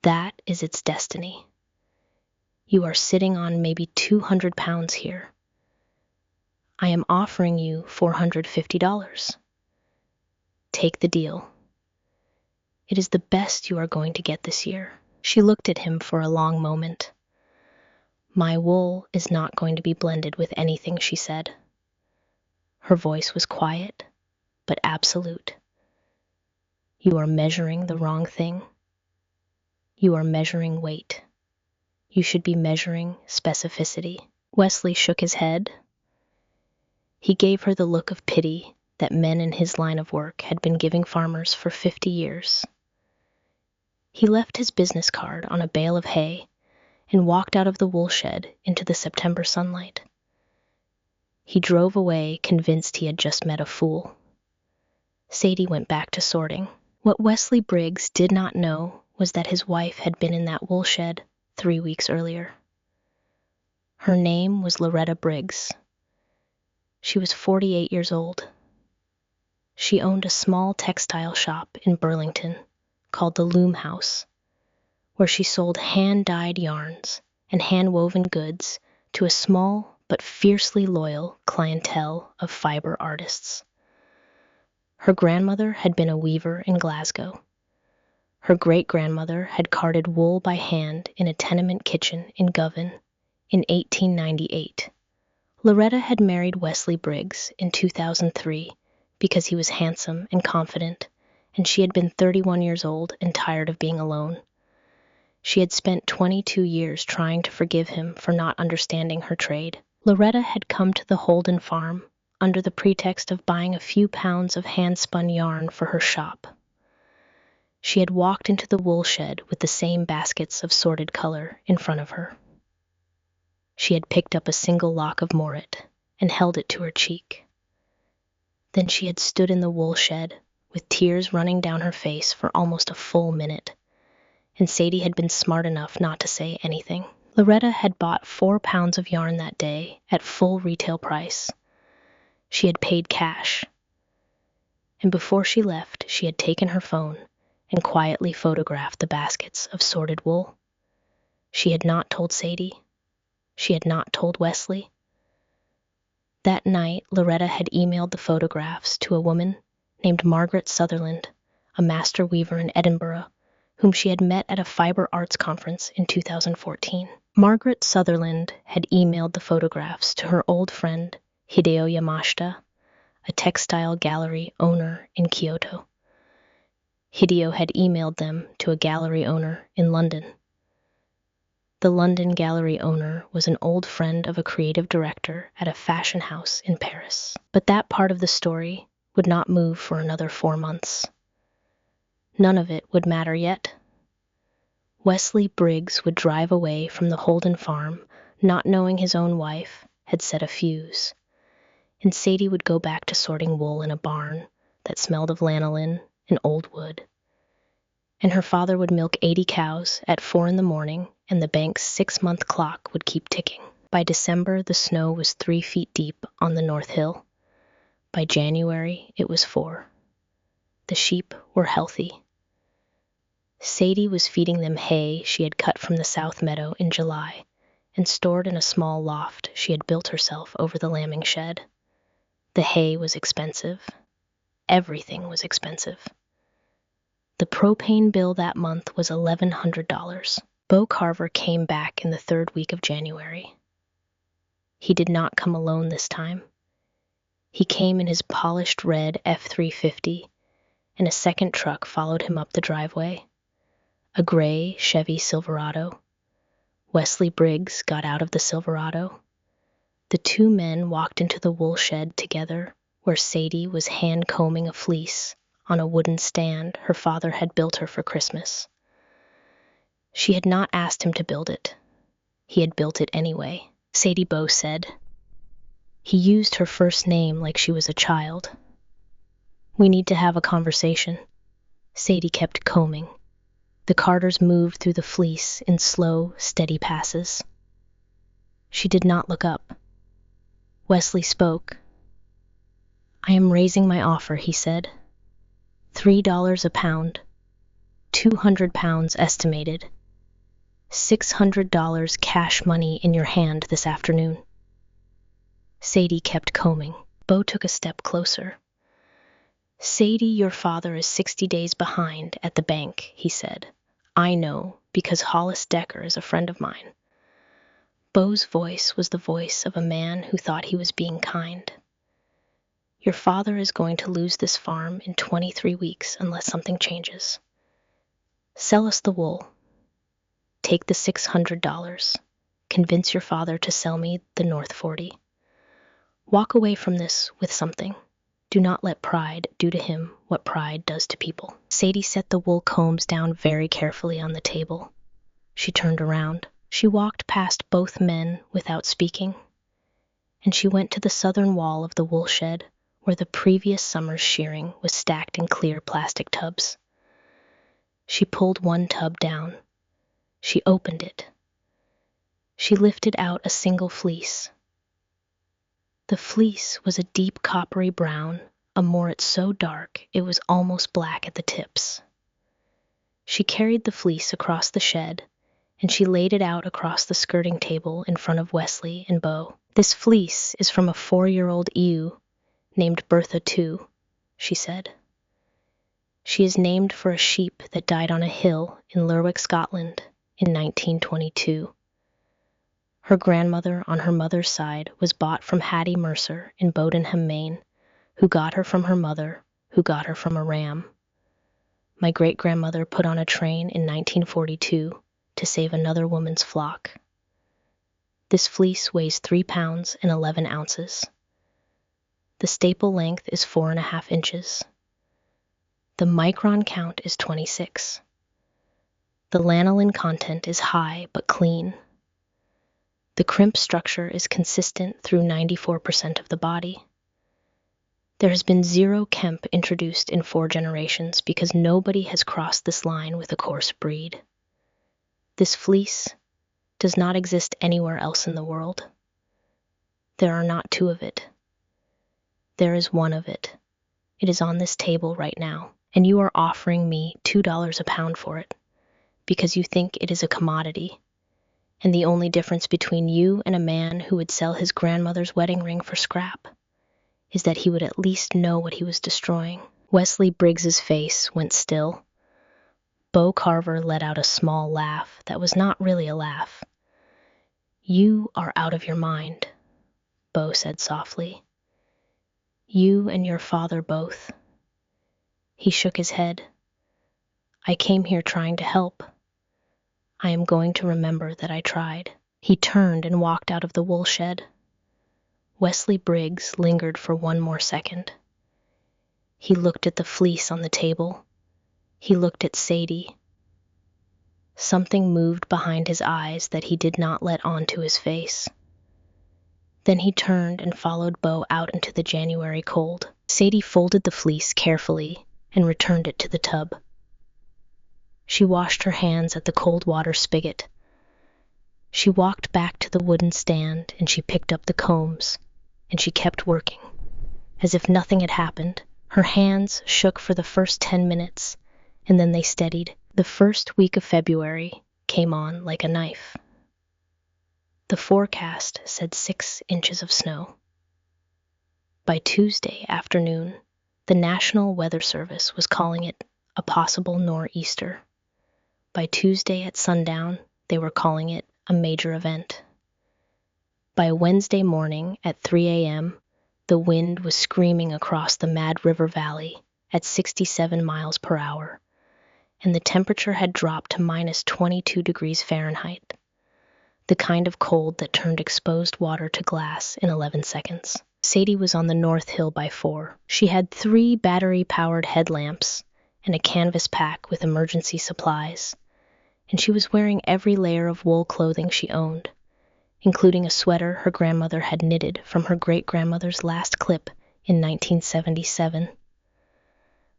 That is its destiny. You are sitting on maybe 200 pounds here. I am offering you $450. Take the deal. It is the best you are going to get this year. She looked at him for a long moment. My wool is not going to be blended with anything, she said. Her voice was quiet, but absolute. You are measuring the wrong thing. You are measuring weight. You should be measuring specificity. Wesley shook his head. He gave her the look of pity that men in his line of work had been giving farmers for 50 years. He left his business card on a bale of hay and walked out of the wool shed into the September sunlight. He drove away, convinced he had just met a fool. Sadie went back to sorting. What Wesley Briggs did not know was that his wife had been in that wool shed 3 weeks earlier. Her name was Loretta Briggs. She was 48 years old. She owned a small textile shop in Burlington called the Loom House, where she sold hand-dyed yarns and hand-woven goods to a small but fiercely loyal clientele of fiber artists. Her grandmother had been a weaver in Glasgow. Her great-grandmother had carded wool by hand in a tenement kitchen in Govan in 1898. Loretta had married Wesley Briggs in 2003 because he was handsome and confident, and she had been 31 years old and tired of being alone. She had spent 22 years trying to forgive him for not understanding her trade. Loretta had come to the Holden farm under the pretext of buying a few pounds of hand-spun yarn for her shop. She had walked into the wool shed with the same baskets of sorted color in front of her. She had picked up a single lock of morit and held it to her cheek. Then she had stood in the wool shed with tears running down her face for almost a full minute, and Sadie had been smart enough not to say anything. Loretta had bought 4 pounds of yarn that day at full retail price. She had paid cash. And before she left, she had taken her phone and quietly photographed the baskets of sorted wool. She had not told Sadie. She had not told Wesley. That night, Loretta had emailed the photographs to a woman named Margaret Sutherland, a master weaver in Edinburgh, whom she had met at a fiber arts conference in 2014. Margaret Sutherland had emailed the photographs to her old friend Hideo Yamashita, a textile gallery owner in Kyoto. Hideo had emailed them to a gallery owner in London. The London gallery owner was an old friend of a creative director at a fashion house in Paris. But that part of the story would not move for another 4 months. None of it would matter yet. Wesley Briggs would drive away from the Holden farm, not knowing his own wife had set a fuse, and Sadie would go back to sorting wool in a barn that smelled of lanolin and old wood. And her father would milk 80 cows at 4 a.m, and the bank's 6-month clock would keep ticking. By December, the snow was 3 feet deep on the North Hill. By January, it was 4. The sheep were healthy. Sadie was feeding them hay she had cut from the south meadow in July and stored in a small loft she had built herself over the lambing shed. The hay was expensive. Everything was expensive. The propane bill that month was $1,100. Bo Carver came back in the 3rd week of January. He did not come alone this time. He came in his polished red F-350, and a second truck followed him up the driveway. A gray Chevy Silverado. Wesley Briggs got out of the Silverado. The 2 men walked into the wool shed together, where Sadie was hand-combing a fleece on a wooden stand her father had built her for Christmas. She had not asked him to build it. He had built it anyway, Sadie Bo said. He used her first name like she was a child. We need to have a conversation. Sadie kept combing. The Carters moved through the fleece in slow, steady passes. She did not look up. Wesley spoke. I am raising my offer, he said. $3 a pound. 200 pounds estimated. $600 cash money in your hand this afternoon. Sadie kept combing. Bo took a step closer. Sadie, your father is 60 days behind at the bank, he said. I know, because Hollis Decker is a friend of mine. Bo's voice was the voice of a man who thought he was being kind. Your father is going to lose this farm in 23 weeks unless something changes. Sell us the wool. Take the $600. Convince your father to sell me the North 40. Walk away from this with something. Do not let pride do to him what pride does to people. Sadie set the wool combs down very carefully on the table. She turned around. She walked past both men without speaking, and she went to the southern wall of the wool shed where the previous summer's shearing was stacked in clear plastic tubs. She pulled one tub down. She opened it. She lifted out a single fleece. The fleece was a deep coppery brown, a moret so dark it was almost black at the tips. She carried the fleece across the shed, and she laid it out across the skirting table in front of Wesley and Bo. This fleece is from a 4-year-old ewe named Bertha II, she said. She is named for a sheep that died on a hill in Lerwick, Scotland in 1922. Her grandmother on her mother's side was bought from Hattie Mercer in Bodenham, Maine, who got her from her mother, who got her from a ram. My great-grandmother put on a train in 1942 to save another woman's flock. This fleece weighs 3 pounds and 11 ounces. The staple length is 4.5 inches. The micron count is 26. The lanolin content is high but clean. The crimp structure is consistent through 94% of the body. There has been 0 Kemp introduced in 4 generations because nobody has crossed this line with a coarse breed. This fleece does not exist anywhere else in the world. There are not 2 of it. There is 1 of it. It is on this table right now, and you are offering me $2 a pound for it because you think it is a commodity. And the only difference between you and a man who would sell his grandmother's wedding ring for scrap is that he would at least know what he was destroying. Wesley Briggs's face went still. Bo Carver let out a small laugh that was not really a laugh. "You are out of your mind," Bo said softly. "You and your father both." He shook his head. "I came here trying to help. I am going to remember that I tried." He turned and walked out of the wool shed. Wesley Briggs lingered for one more second. He looked at the fleece on the table. He looked at Sadie. Something moved behind his eyes that he did not let onto his face. Then he turned and followed Bo out into the January cold. Sadie folded the fleece carefully and returned it to the tub. She washed her hands at the cold water spigot. She walked back to the wooden stand and she picked up the combs, and she kept working. As if nothing had happened, her hands shook for the first 10 minutes, and then they steadied. The first week of February came on like a knife. The forecast said 6 inches of snow. By Tuesday afternoon, the National Weather Service was calling it a possible nor'easter. By Tuesday at sundown, they were calling it a major event. By Wednesday morning at 3 a.m., the wind was screaming across the Mad River Valley at 67 miles per hour, and the temperature had dropped to minus 22 degrees Fahrenheit, the kind of cold that turned exposed water to glass in 11 seconds. Sadie was on the North Hill by 4. She had 3 battery-powered headlamps and a canvas pack with emergency supplies, and she was wearing every layer of wool clothing she owned, including a sweater her grandmother had knitted from her great-grandmother's last clip in 1977.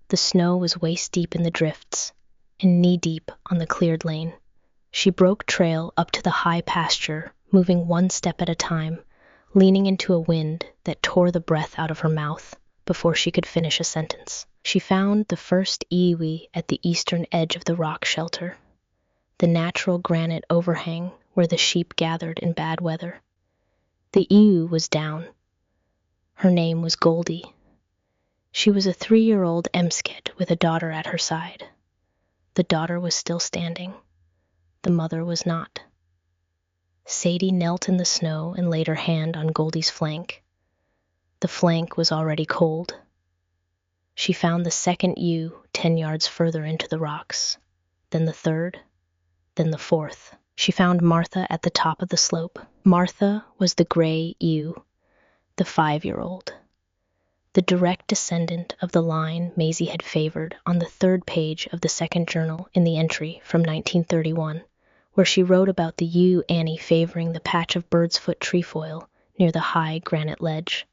The snow was waist-deep in the drifts and knee-deep on the cleared lane. She broke trail up to the high pasture, moving one step at a time, leaning into a wind that tore the breath out of her mouth before she could finish a sentence. She found the first iwi at the eastern edge of the rock shelter, the natural granite overhang where the sheep gathered in bad weather. The iwi was down. Her name was Goldie. She was a 3-year-old Emsked with a daughter at her side. The daughter was still standing. The mother was not. Sadie knelt in the snow and laid her hand on Goldie's flank. The flank was already cold. She found the second ewe 10 yards further into the rocks, then the third, then the fourth. She found Martha at the top of the slope. Martha was the gray ewe, the 5-year-old, the direct descendant of the line Maisie had favored on the 3rd page of the second journal in the entry from 1931, where she wrote about the ewe Annie favoring the patch of bird's foot trefoil near the high granite ledge.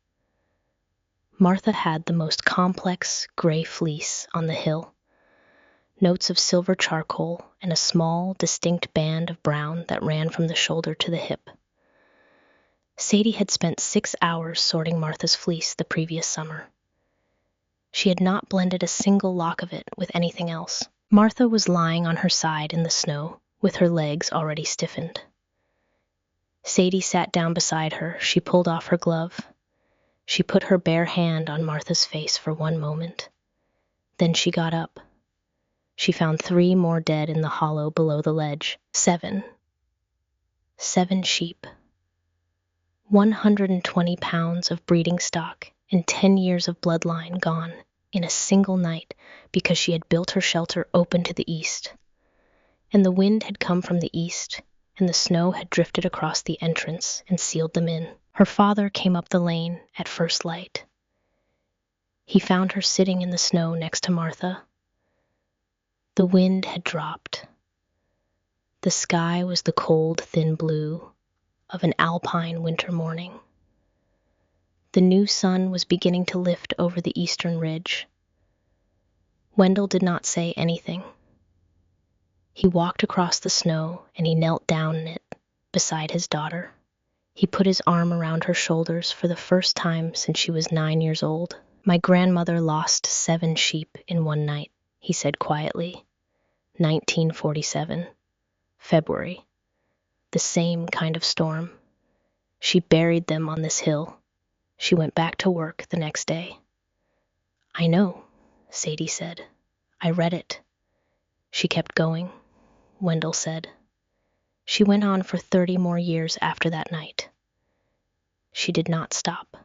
Martha had the most complex gray fleece on the hill, notes of silver charcoal and a small, distinct band of brown that ran from the shoulder to the hip. Sadie had spent 6 hours sorting Martha's fleece the previous summer. She had not blended a single lock of it with anything else. Martha was lying on her side in the snow, with her legs already stiffened. Sadie sat down beside her. She pulled off her glove. She put her bare hand on Martha's face for one moment. Then she got up. She found 3 more dead in the hollow below the ledge. 7 sheep. 120 pounds of breeding stock and 10 years of bloodline gone in a single night because she had built her shelter open to the east. And the wind had come from the east, and the snow had drifted across the entrance and sealed them in. Her father came up the lane at first light. He found her sitting in the snow next to Martha. The wind had dropped. The sky was the cold, thin blue of an alpine winter morning. The new sun was beginning to lift over the eastern ridge. Wendell did not say anything. He walked across the snow and he knelt down in it beside his daughter. He put his arm around her shoulders for the first time since she was 9 years old. "My grandmother lost 7 sheep in one night," he said quietly. 1947, February. The same kind of storm. She buried them on this hill. She went back to work the next day. "I know," Sadie said. "I read it." She kept going, Wendell said. She went on for 30 more years after that night. She did not stop.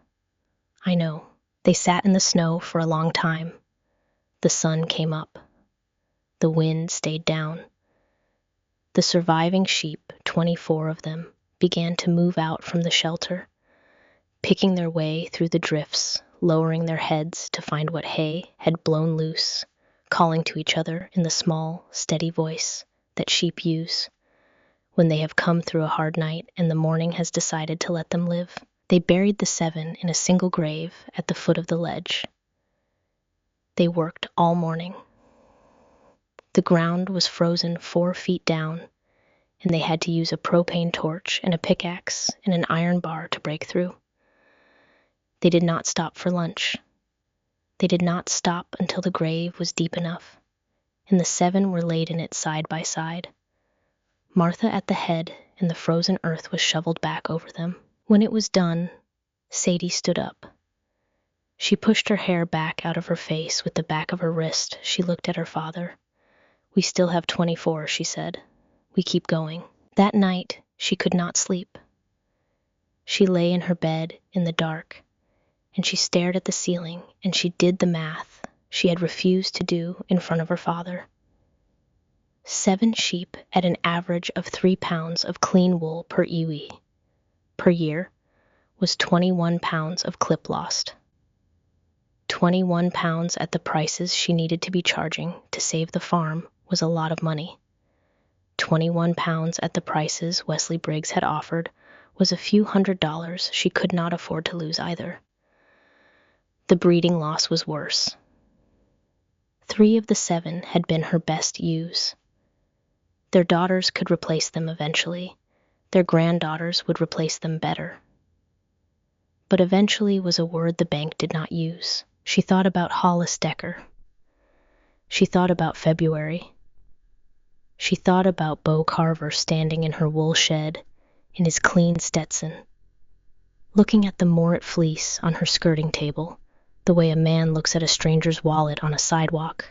I know. They sat in the snow for a long time. The sun came up. The wind stayed down. The surviving sheep, 24 of them, began to move out from the shelter, picking their way through the drifts, lowering their heads to find what hay had blown loose, calling to each other in the small, steady voice that sheep use when they have come through a hard night and the morning has decided to let them live. They buried the 7 in a single grave at the foot of the ledge. They worked all morning. The ground was frozen 4 feet down, and they had to use a propane torch and a pickaxe and an iron bar to break through. They did not stop for lunch. They did not stop until the grave was deep enough, and the 7 were laid in it side by side. Martha at the head, and the frozen earth was shoveled back over them. When it was done, Sadie stood up. She pushed her hair back out of her face with the back of her wrist. She looked at her father. "We still have 24, she said. "We keep going." That night, she could not sleep. She lay in her bed in the dark, and she stared at the ceiling, and she did the math she had refused to do in front of her father. 7 sheep at an average of 3 pounds of clean wool per iwi per year was 21 pounds of clip lost. 21 pounds at the prices she needed to be charging to save the farm was a lot of money. 21 pounds at the prices Wesley Briggs had offered was a few $100s she could not afford to lose either. The breeding loss was worse. 3 of the 7 had been her best ewes. Their daughters could replace them eventually. Their granddaughters would replace them better. But eventually was a word the bank did not use. She thought about Hollis Decker. She thought about February. She thought about Bo Carver standing in her wool shed in his clean Stetson, looking at the Morit fleece on her skirting table, the way a man looks at a stranger's wallet on a sidewalk.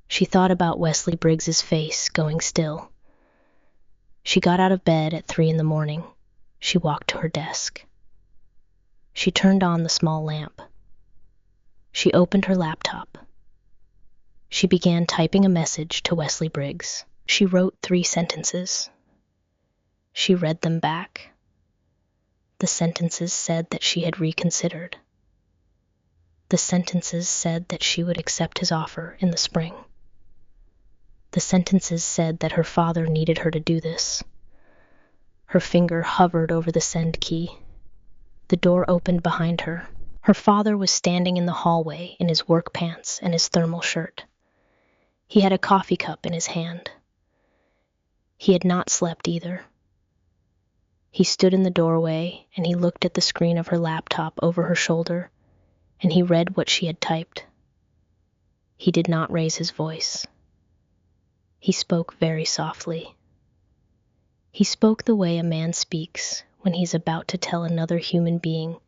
She thought about Wesley Briggs's face going still. She got out of bed at 3 a.m. She walked to her desk. She turned on the small lamp. She opened her laptop. She began typing a message to Wesley Briggs. She wrote 3 sentences. She read them back. The sentences said that she had reconsidered. The sentences said that she would accept his offer in the spring. The sentences said that her father needed her to do this. Her finger hovered over the send key. The door opened behind her. Her father was standing in the hallway in his work pants and his thermal shirt. He had a coffee cup in his hand. He had not slept either. He stood in the doorway and he looked at the screen of her laptop over her shoulder, and he read what she had typed. He did not raise his voice. He spoke very softly. He spoke the way a man speaks when he's about to tell another human being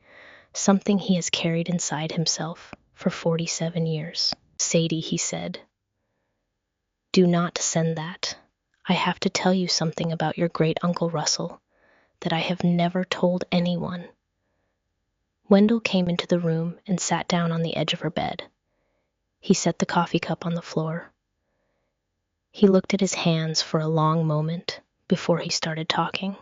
something he has carried inside himself for 47 years. "Sadie," he said, "do not send that. I have to tell you something about your great-uncle Russell that I have never told anyone." Wendell came into the room and sat down on the edge of her bed. He set the coffee cup on the floor. He looked at his hands for a long moment before he started talking.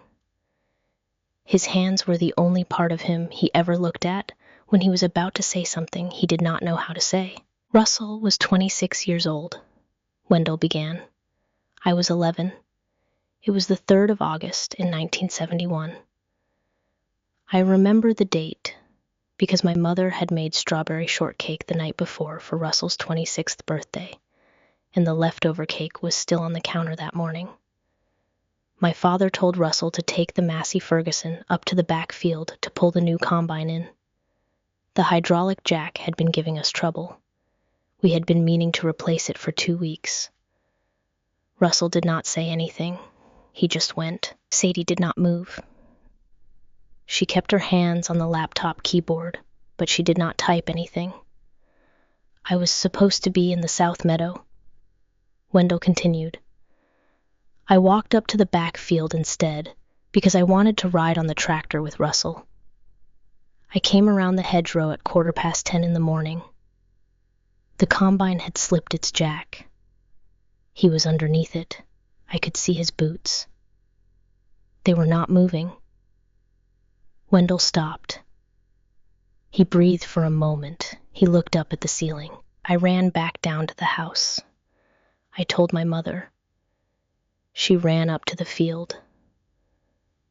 His hands were the only part of him he ever looked at when he was about to say something he did not know how to say. "Russell was 26 years old," Wendell began. "I was 11. It was the 3rd of August in 1971. I remember the date because my mother had made strawberry shortcake the night before for Russell's 26th birthday, and the leftover cake was still on the counter that morning. My father told Russell to take the Massey Ferguson up to the back field to pull the new combine in. The hydraulic jack had been giving us trouble. We had been meaning to replace it for 2 weeks. Russell did not say anything. He just went. Sadie did not move. She kept her hands on the laptop keyboard, but she did not type anything. I was supposed to be in the South Meadow. Wendell continued. I walked up to the back field instead because I wanted to ride on the tractor with Russell. I came around the hedgerow at 10:15 in the morning. The combine had slipped its jack. He was underneath it. I could see his boots. They were not moving. Wendell stopped. He breathed for a moment. He looked up at the ceiling. I ran back down to the house. I told my mother. She ran up to the field.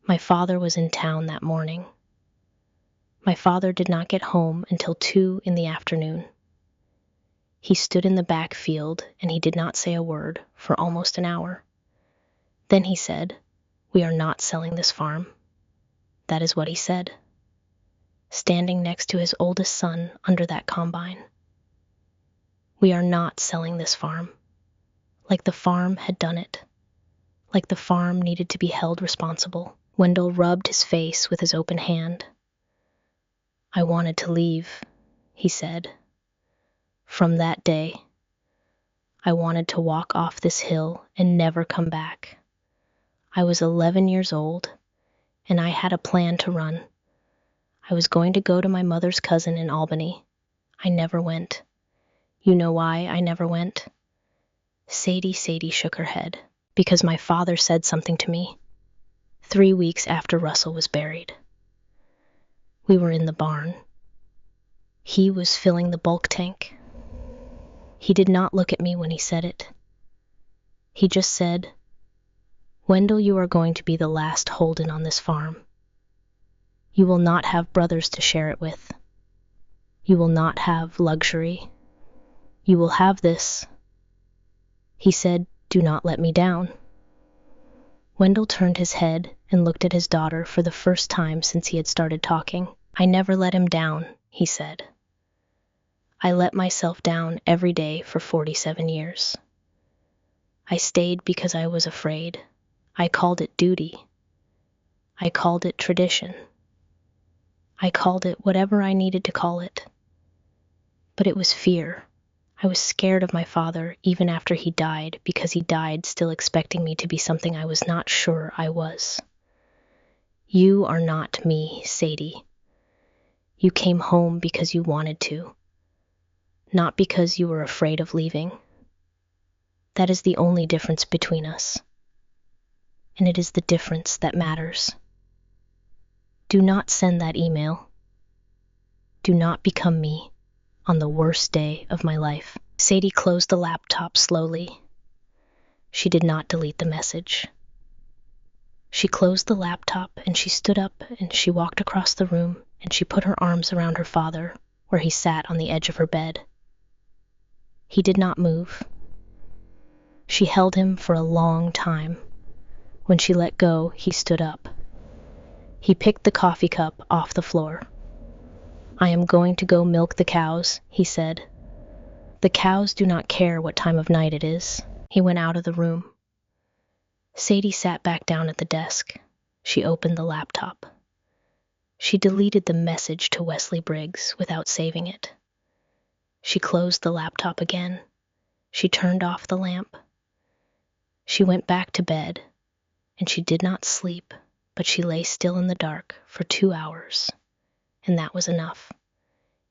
My father was in town that morning. My father did not get home until 2 in the afternoon. He stood in the back field and he did not say a word for almost an hour. Then he said, "We are not selling this farm." That is what he said, standing next to his oldest son under that combine. We are not selling this farm. Like the farm had done it. Like the farm needed to be held responsible. Wendell rubbed his face with his open hand. I wanted to leave, he said. From that day, I wanted to walk off this hill and never come back. I was 11 years old, and I had a plan to run. I was going to go to my mother's cousin in Albany. I never went. You know why I never went? Sadie shook her head. Because my father said something to me 3 weeks after Russell was buried. We were in the barn. He was filling the bulk tank. He did not look at me when he said it. He just said, "Wendell, you are going to be the last Holden on this farm. You will not have brothers to share it with. You will not have luxury. You will have this." He said, "Do not let me down." Wendell turned his head and looked at his daughter for the first time since he had started talking. "I never let him down," he said. "I let myself down every day for 47 years. I stayed because I was afraid. I called it duty. I called it tradition. I called it whatever I needed to call it. But it was fear. I was scared of my father even after he died because he died still expecting me to be something I was not sure I was. You are not me, Sadie. You came home because you wanted to, not because you were afraid of leaving. That is the only difference between us. And it is the difference that matters. Do not send that email. Do not become me on the worst day of my life." Sadie closed the laptop slowly. She did not delete the message. She closed the laptop and she stood up and she walked across the room and she put her arms around her father where he sat on the edge of her bed. He did not move. She held him for a long time. When she let go, he stood up. He picked the coffee cup off the floor. "I am going to go milk the cows," he said. "The cows do not care what time of night it is." He went out of the room. Sadie sat back down at the desk. She opened the laptop. She deleted the message to Wesley Briggs without saving it. She closed the laptop again. She turned off the lamp. She went back to bed, and she did not sleep, but she lay still in the dark for 2 hours, and that was enough.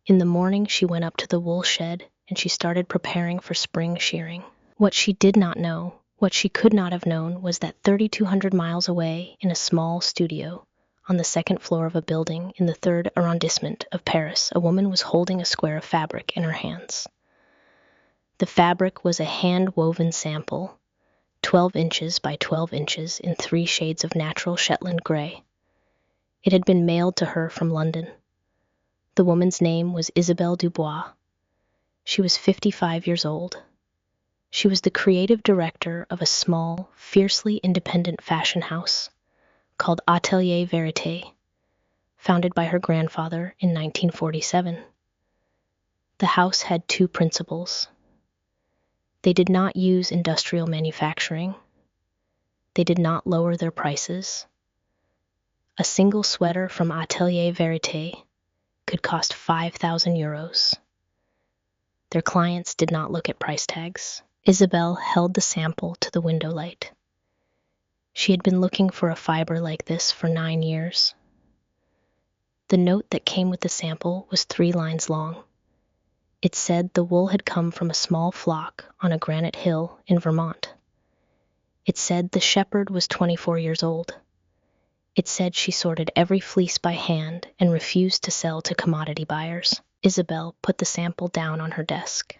In the morning, she went up to the wool shed, and she started preparing for spring shearing. What she did not know, what she could not have known, was that 3,200 miles away in a small studio, on the second floor of a building in the 3rd arrondissement of Paris, a woman was holding a square of fabric in her hands. The fabric was a hand-woven sample, 12 inches by 12 inches in 3 shades of natural Shetland gray. It had been mailed to her from London. The woman's name was Isabelle Dubois. She was 55 years old. She was the creative director of a small, fiercely independent fashion house called Atelier Vérité, founded by her grandfather in 1947. The house had 2 principles. They did not use industrial manufacturing. They did not lower their prices. A single sweater from Atelier Vérité could cost 5,000 euros. Their clients did not look at price tags. Isabel held the sample to the window light. She had been looking for a fiber like this for 9 years. The note that came with the sample was 3 lines long. It said the wool had come from a small flock on a granite hill in Vermont. It said the shepherd was 24 years old. It said she sorted every fleece by hand and refused to sell to commodity buyers. Isabel put the sample down on her desk.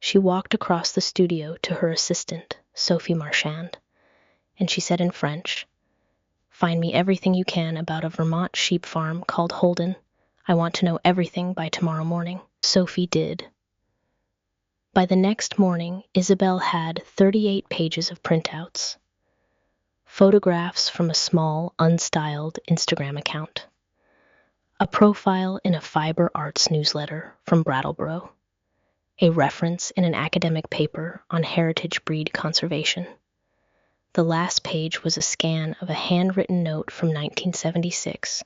She walked across the studio to her assistant, Sophie Marchand, and she said in French, "Find me everything you can about a Vermont sheep farm called Holden. I want to know everything by tomorrow morning." Sophie did. By the next morning, Isabel had 38 pages of printouts, photographs from a small, unstyled Instagram account, a profile in a fiber arts newsletter from Brattleboro, a reference in an academic paper on heritage breed conservation. The last page was a scan of a handwritten note from 1976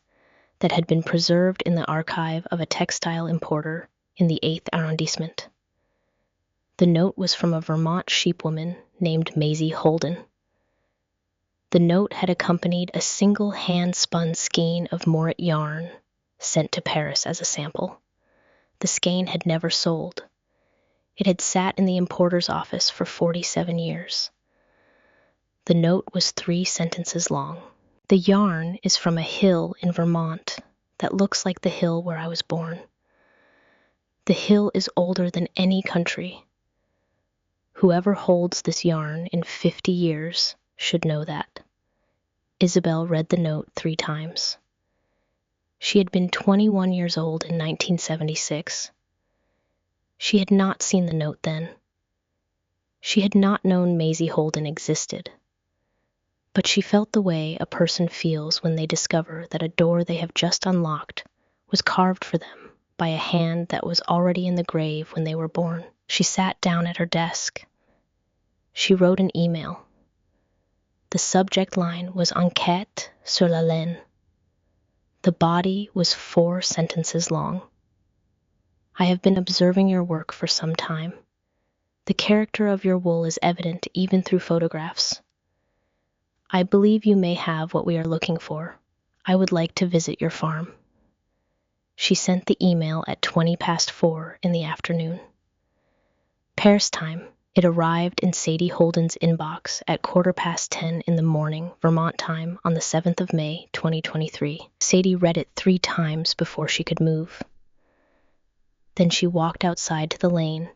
that had been preserved in the archive of a textile importer in the 8th arrondissement. The note was from a Vermont sheepwoman named Maisie Holden. The note had accompanied a single hand-spun skein of Morit yarn sent to Paris as a sample. The skein had never sold. It had sat in the importer's office for 47 years. The note was 3 sentences long. The yarn is from a hill in Vermont that looks like the hill where I was born. The hill is older than any country. Whoever holds this yarn in 50 years should know that. Isabel read the note 3 times. She had been 21 years old in 1976. She had not seen the note then. She had not known Maisie Holden existed. But she felt the way a person feels when they discover that a door they have just unlocked was carved for them by a hand that was already in the grave when they were born. She sat down at her desk. She wrote an email. The subject line was Enquête sur la laine. The body was 4 sentences long. I have been observing your work for some time. The character of your wool is evident even through photographs. I believe you may have what we are looking for. I would like to visit your farm. She sent the email at 4:20 in the afternoon. Paris time, it arrived in Sadie Holden's inbox at 10:15 in the morning, Vermont time, on the 7th of May, 2023. Sadie read it 3 times before she could move. Then she walked outside to the lane,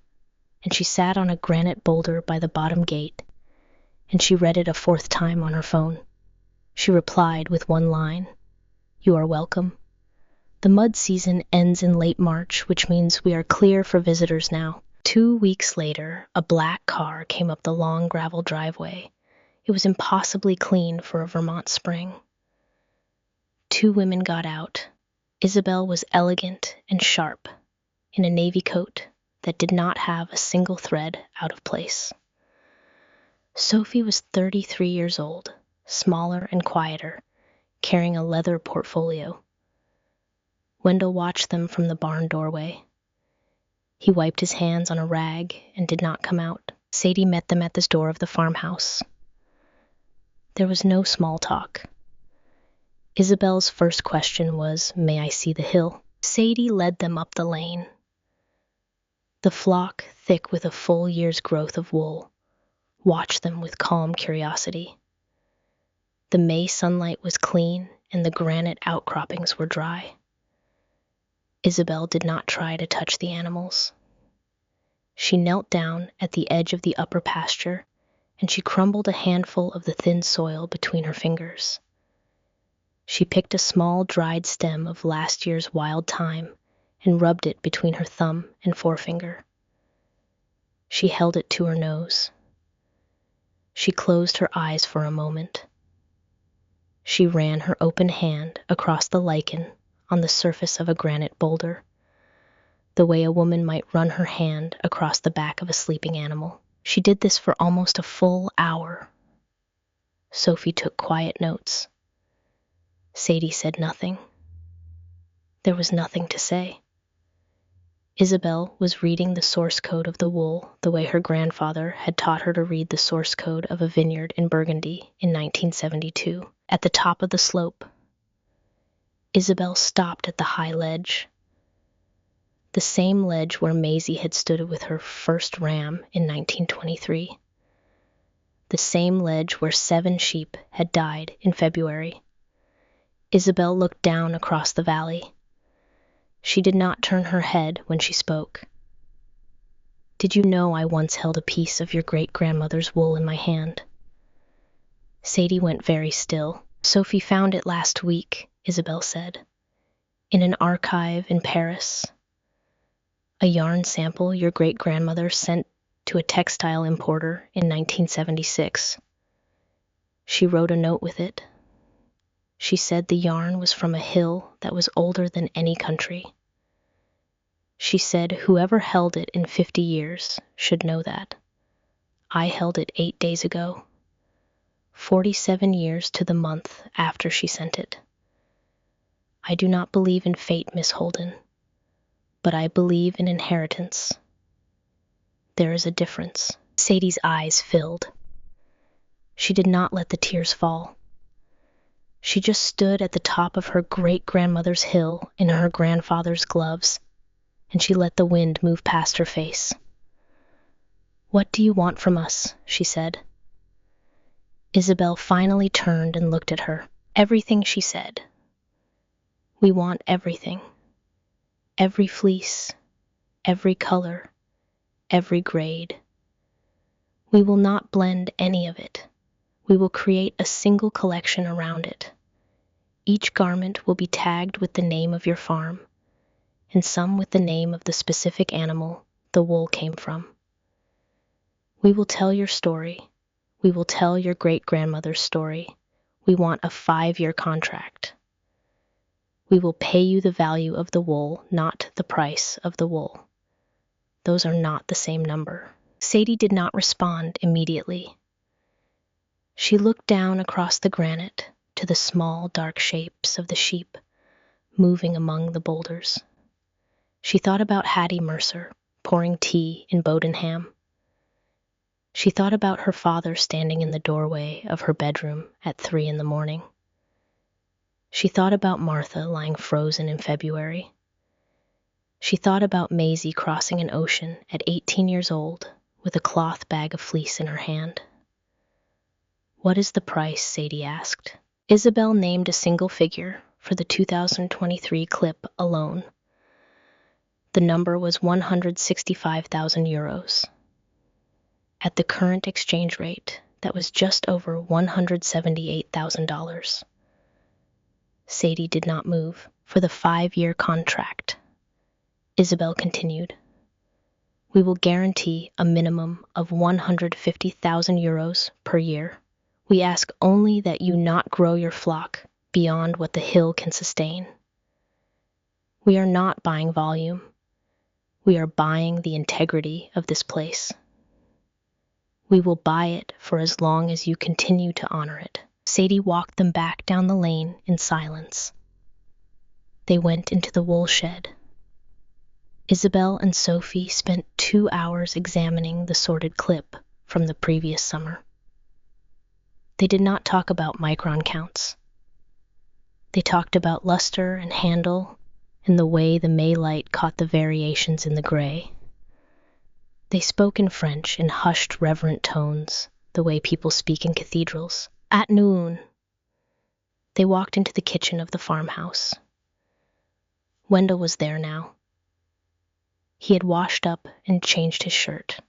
and she sat on a granite boulder by the bottom gate, and she read it a 4th time on her phone. She replied with 1 line, "You are welcome. The mud season ends in late March, which means we are clear for visitors now." 2 weeks later, a black car came up the long gravel driveway. It was impossibly clean for a Vermont spring. 2 women got out. Isabel was elegant and sharp, in a navy coat that did not have a single thread out of place. Sophie was 33 years old, smaller and quieter, carrying a leather portfolio. Wendell watched them from the barn doorway. He wiped his hands on a rag and did not come out. Sadie met them at the door of the farmhouse. There was no small talk. Isabel's first question was, "May I see the hill?" Sadie led them up the lane. The flock, thick with a full year's growth of wool, watched them with calm curiosity. The May sunlight was clean and the granite outcroppings were dry. Isabel did not try to touch the animals. She knelt down at the edge of the upper pasture and she crumbled a handful of the thin soil between her fingers. She picked a small dried stem of last year's wild thyme and rubbed it between her thumb and forefinger. She held it to her nose. She closed her eyes for a moment. She ran her open hand across the lichen on the surface of a granite boulder, the way a woman might run her hand across the back of a sleeping animal. She did this for almost a full hour. Sophie took quiet notes. Sadie said nothing. There was nothing to say. Isabel was reading the source code of the wool the way her grandfather had taught her to read the source code of a vineyard in Burgundy in 1972. At the top of the slope, Isabel stopped at the high ledge, the same ledge where Maisie had stood with her first ram in 1923, the same ledge where 7 sheep had died in February. Isabel looked down across the valley. She did not turn her head when she spoke. Did you know I once held a piece of your great-grandmother's wool in my hand? Sadie went very still. Sophie found it last week, Isabel said, in an archive in Paris. A yarn sample your great-grandmother sent to a textile importer in 1976. She wrote a note with it. She said the yarn was from a hill that was older than any country. She said whoever held it in 50 years should know that. I held it 8 days ago, 47 years to the month after she sent it. I do not believe in fate, Miss Holden, but I believe in inheritance. There is a difference. Sadie's eyes filled. She did not let the tears fall. She just stood at the top of her great-grandmother's hill in her grandfather's gloves, and she let the wind move past her face. What do you want from us? She said. Isabel finally turned and looked at her. Everything, she said. We want everything. Every fleece, every color, every grade. We will not blend any of it. We will create a single collection around it. Each garment will be tagged with the name of your farm, and some with the name of the specific animal the wool came from. We will tell your story. We will tell your great-grandmother's story. We want a 5-year contract. We will pay you the value of the wool, not the price of the wool. Those are not the same number. Sadie did not respond immediately. She looked down across the granite to the small, dark shapes of the sheep moving among the boulders. She thought about Hattie Mercer pouring tea in Bodenham. She thought about her father standing in the doorway of her bedroom at 3 a.m. She thought about Martha lying frozen in February. She thought about Maisie crossing an ocean at 18 years old with a cloth bag of fleece in her hand. What is the price? Sadie asked. Isabel named a single figure for the 2023 clip alone. The number was 165,000 euros. At the current exchange rate, that was just over $178,000. Sadie did not move. For the 5-year contract, Isabel continued, we will guarantee a minimum of 150,000 euros per year. We ask only that you not grow your flock beyond what the hill can sustain. We are not buying volume. We are buying the integrity of this place. We will buy it for as long as you continue to honor it. Sadie walked them back down the lane in silence. They went into the wool shed. Isabel and Sophie spent 2 hours examining the sorted clip from the previous summer. They did not talk about micron counts. They talked about luster and handle and the way the May light caught the variations in the gray. They spoke in French in hushed, reverent tones, the way people speak in cathedrals. At noon, they walked into the kitchen of the farmhouse. Wendell was there now. He had washed up and changed his shirt.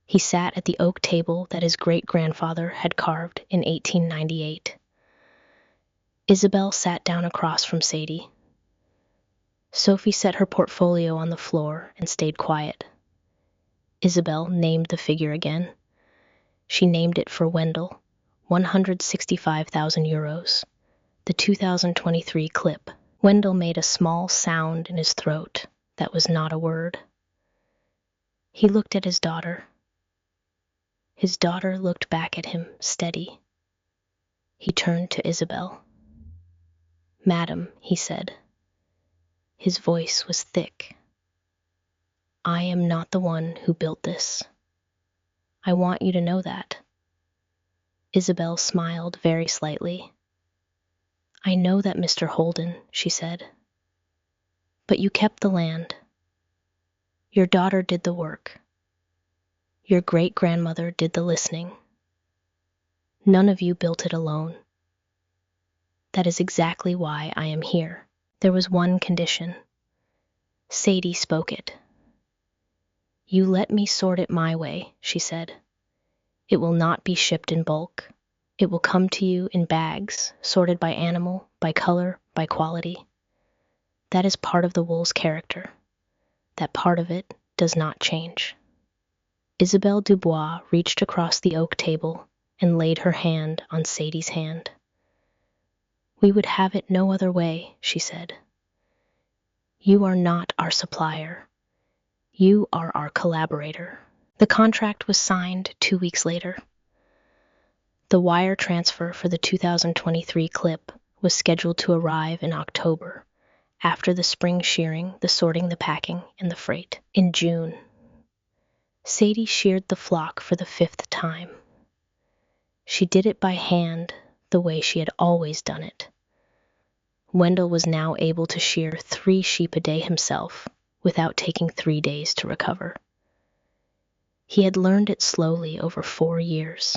He sat at the oak table that his great-grandfather had carved in 1898. Isabel sat down across from Sadie. Sophie set her portfolio on the floor and stayed quiet. Isabel named the figure again. She named it for Wendell, 165,000 euros, the 2023 clip. Wendell made a small sound in his throat that was not a word. He looked at his daughter. His daughter looked back at him, steady. He turned to Isabel. Madam, he said. His voice was thick. I am not the one who built this. I want you to know that. Isabel smiled very slightly. I know that, Mr. Holden, she said. But you kept the land. Your daughter did the work. Your great-grandmother did the listening. None of you built it alone. That is exactly why I am here. There was one condition. Sadie spoke it. You let me sort it my way, she said. It will not be shipped in bulk. It will come to you in bags, sorted by animal, by color, by quality. That is part of the wool's character. That part of it does not change. Isabelle Dubois reached across the oak table and laid her hand on Sadie's hand. We would have it no other way, she said. You are not our supplier. You are our collaborator. The contract was signed 2 weeks later. The wire transfer for the 2023 clip was scheduled to arrive in October, after the spring shearing, the sorting, the packing, and the freight. In June, Sadie sheared the flock for the 5th time. She did it by hand, the way she had always done it. Wendell was now able to shear 3 sheep a day himself, without taking 3 days to recover. He had learned it slowly over 4 years.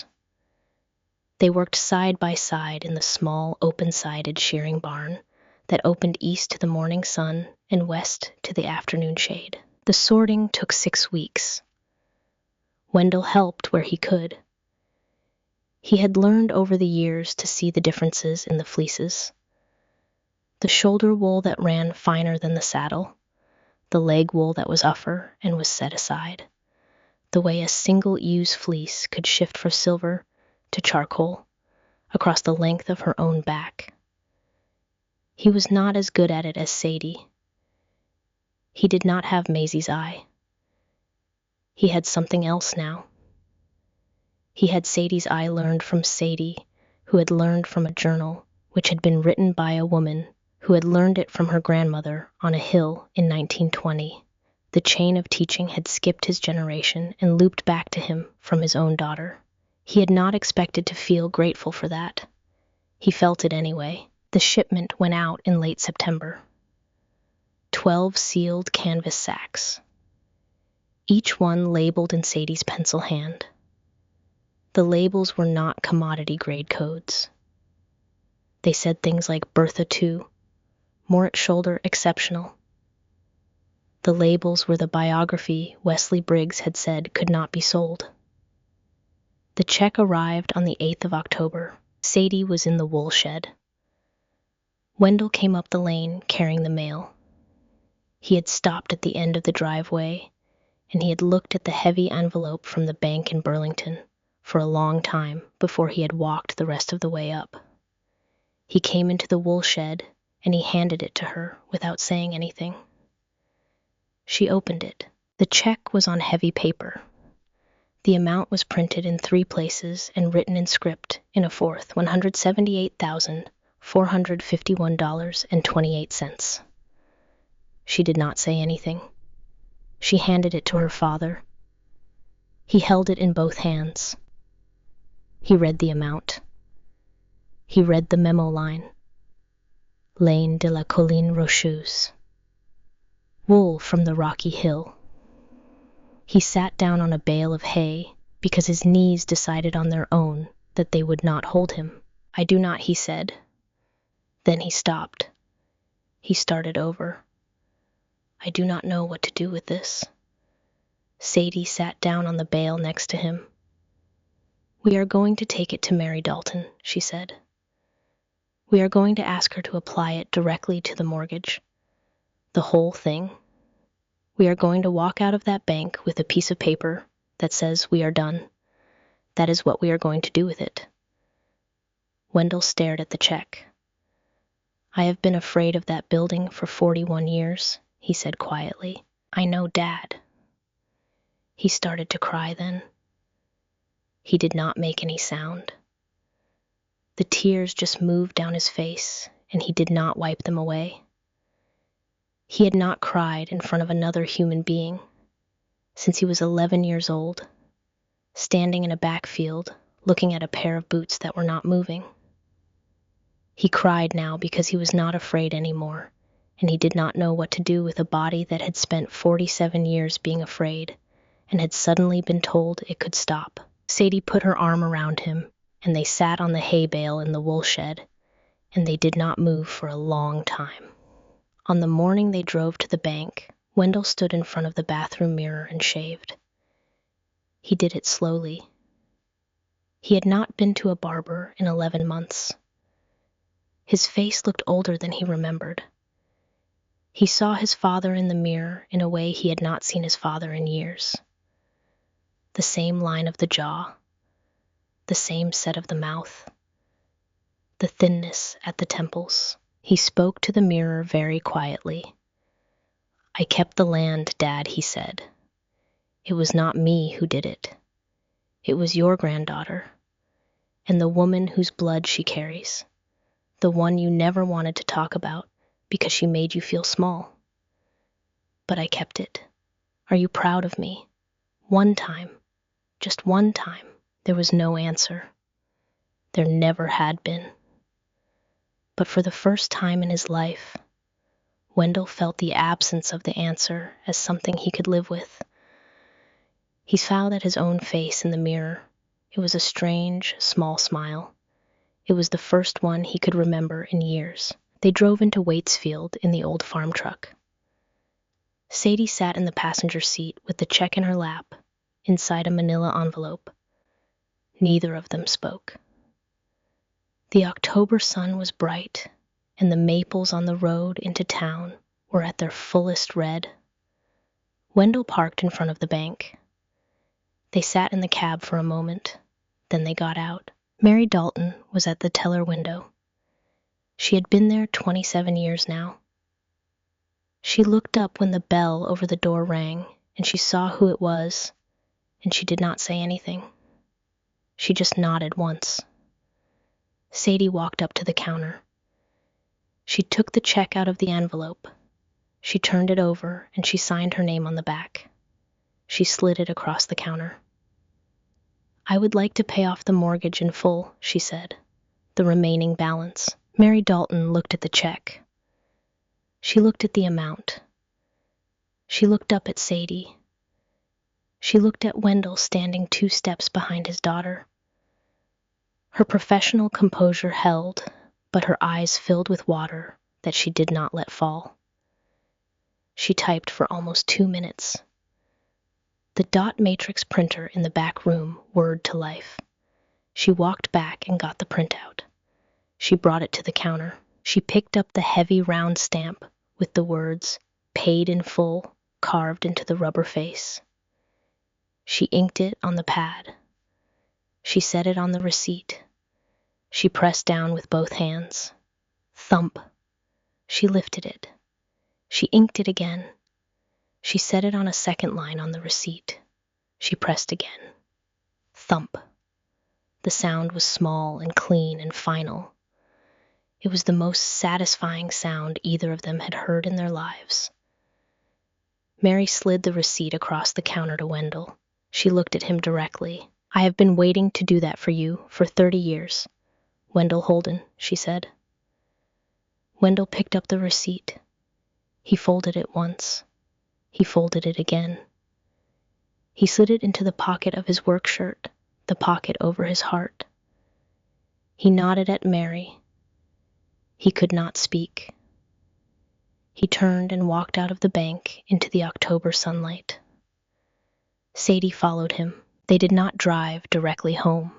They worked side by side in the small, open-sided shearing barn that opened east to the morning sun and west to the afternoon shade. The sorting took 6 weeks. Wendell helped where he could. He had learned over the years to see the differences in the fleeces. The shoulder wool that ran finer than the saddle, the leg wool that was uffer and was set aside, the way a single ewe's fleece could shift from silver to charcoal across the length of her own back. He was not as good at it as Sadie. He did not have Maisie's eye. He had something else now. He had Sadie's eye learned from Sadie, who had learned from a journal which had been written by a woman who had learned it from her grandmother on a hill in 1920. The chain of teaching had skipped his generation and looped back to him from his own daughter. He had not expected to feel grateful for that. He felt it anyway. The shipment went out in late September. 12 sealed canvas sacks, each one labeled in Sadie's pencil hand. The labels were not commodity-grade codes. They said things like Bertha 2, more at shoulder, exceptional. The labels were the biography Wesley Briggs had said could not be sold. The check arrived on the 8th of October. Sadie was in the wool shed. Wendell came up the lane carrying the mail. He had stopped at the end of the driveway, and he had looked at the heavy envelope from the bank in Burlington for a long time before he had walked the rest of the way up. He came into the wool shed, and he handed it to her without saying anything. She opened it. The check was on heavy paper. The amount was printed in 3 places and written in script in a fourth, $178,451.28. She did not say anything. She handed it to her father. He held it in both hands. He read the amount. He read the memo line. Lane de la Colline Rocheuse. Wool from the rocky hill. He sat down on a bale of hay because his knees decided on their own that they would not hold him. I do not, he said. Then he stopped. He started over. I do not know what to do with this. Sadie sat down on the bale next to him. We are going to take it to Mary Dalton, she said. We are going to ask her to apply it directly to the mortgage. The whole thing. We are going to walk out of that bank with a piece of paper that says we are done. That is what we are going to do with it. Wendell stared at the check. I have been afraid of that building for 41 years, he said quietly. I know, Dad. He started to cry then. He did not make any sound. The tears just moved down his face, and he did not wipe them away. He had not cried in front of another human being, since he was 11 years old, standing in a backfield, looking at a pair of boots that were not moving. He cried now because he was not afraid anymore, and he did not know what to do with a body that had spent 47 years being afraid and had suddenly been told it could stop. Sadie put her arm around him, and they sat on the hay bale in the wool shed, and they did not move for a long time. On the morning they drove to the bank, Wendell stood in front of the bathroom mirror and shaved. He did it slowly. He had not been to a barber in 11 months. His face looked older than he remembered. He saw his father in the mirror in a way he had not seen his father in years. The same line of the jaw, the same set of the mouth, the thinness at the temples. He spoke to the mirror very quietly. "I kept the land, Dad," he said. "It was not me who did it. It was your granddaughter, and the woman whose blood she carries, the one you never wanted to talk about because she made you feel small. But I kept it. Are you proud of me? One time, just one time." There was no answer. There never had been. But for the first time in his life, Wendell felt the absence of the answer as something he could live with. He smiled at his own face in the mirror. It was a strange, small smile. It was the first one he could remember in years. They drove into Waitsfield in the old farm truck. Sadie sat in the passenger seat with the check in her lap, inside a manila envelope. Neither of them spoke. The October sun was bright, and the maples on the road into town were at their fullest red. Wendell parked in front of the bank. They sat in the cab for a moment, then they got out. Mary Dalton was at the teller window. She had been there 27 years now. She looked up when the bell over the door rang, and she saw who it was, and she did not say anything. She just nodded once. Sadie walked up to the counter. She took the check out of the envelope. She turned it over, and she signed her name on the back. She slid it across the counter. "I would like to pay off the mortgage in full," she said. "The remaining balance." Mary Dalton looked at the check. She looked at the amount. She looked up at Sadie. She looked at Wendell standing 2 steps behind his daughter. Her professional composure held, but her eyes filled with water that she did not let fall. She typed for almost 2 minutes. The dot matrix printer in the back room whirred to life. She walked back and got the printout. She brought it to the counter. She picked up the heavy round stamp with the words "Paid in full" carved into the rubber face. She inked it on the pad. She set it on the receipt. She pressed down with both hands. Thump. She lifted it. She inked it again. She set it on a second line on the receipt. She pressed again. Thump. The sound was small and clean and final. It was the most satisfying sound either of them had heard in their lives. Mary slid the receipt across the counter to Wendell. She looked at him directly. "I have been waiting to do that for you for 30 years. Wendell Holden," she said. Wendell picked up the receipt. He folded it once. He folded it again. He slid it into the pocket of his work shirt, the pocket over his heart. He nodded at Mary. He could not speak. He turned and walked out of the bank into the October sunlight. Sadie followed him. They did not drive directly home.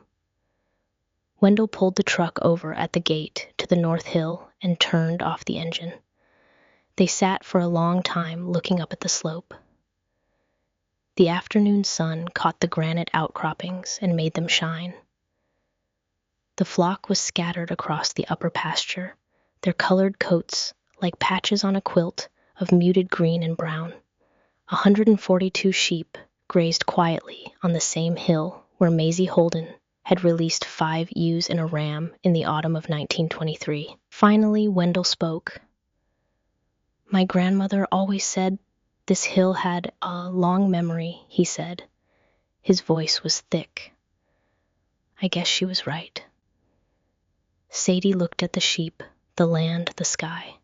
Wendell pulled the truck over at the gate to the North Hill and turned off the engine. They sat for a long time looking up at the slope. The afternoon sun caught the granite outcroppings and made them shine. The flock was scattered across the upper pasture, their colored coats like patches on a quilt of muted green and brown. 142 sheep grazed quietly on the same hill where Maisie Holden had released 5 ewes and a ram in the autumn of 1923. Finally, Wendell spoke. "My grandmother always said, This hill had a long memory, he said. His voice was thick. I guess she was right. Sadie looked at the sheep, the land, the sky.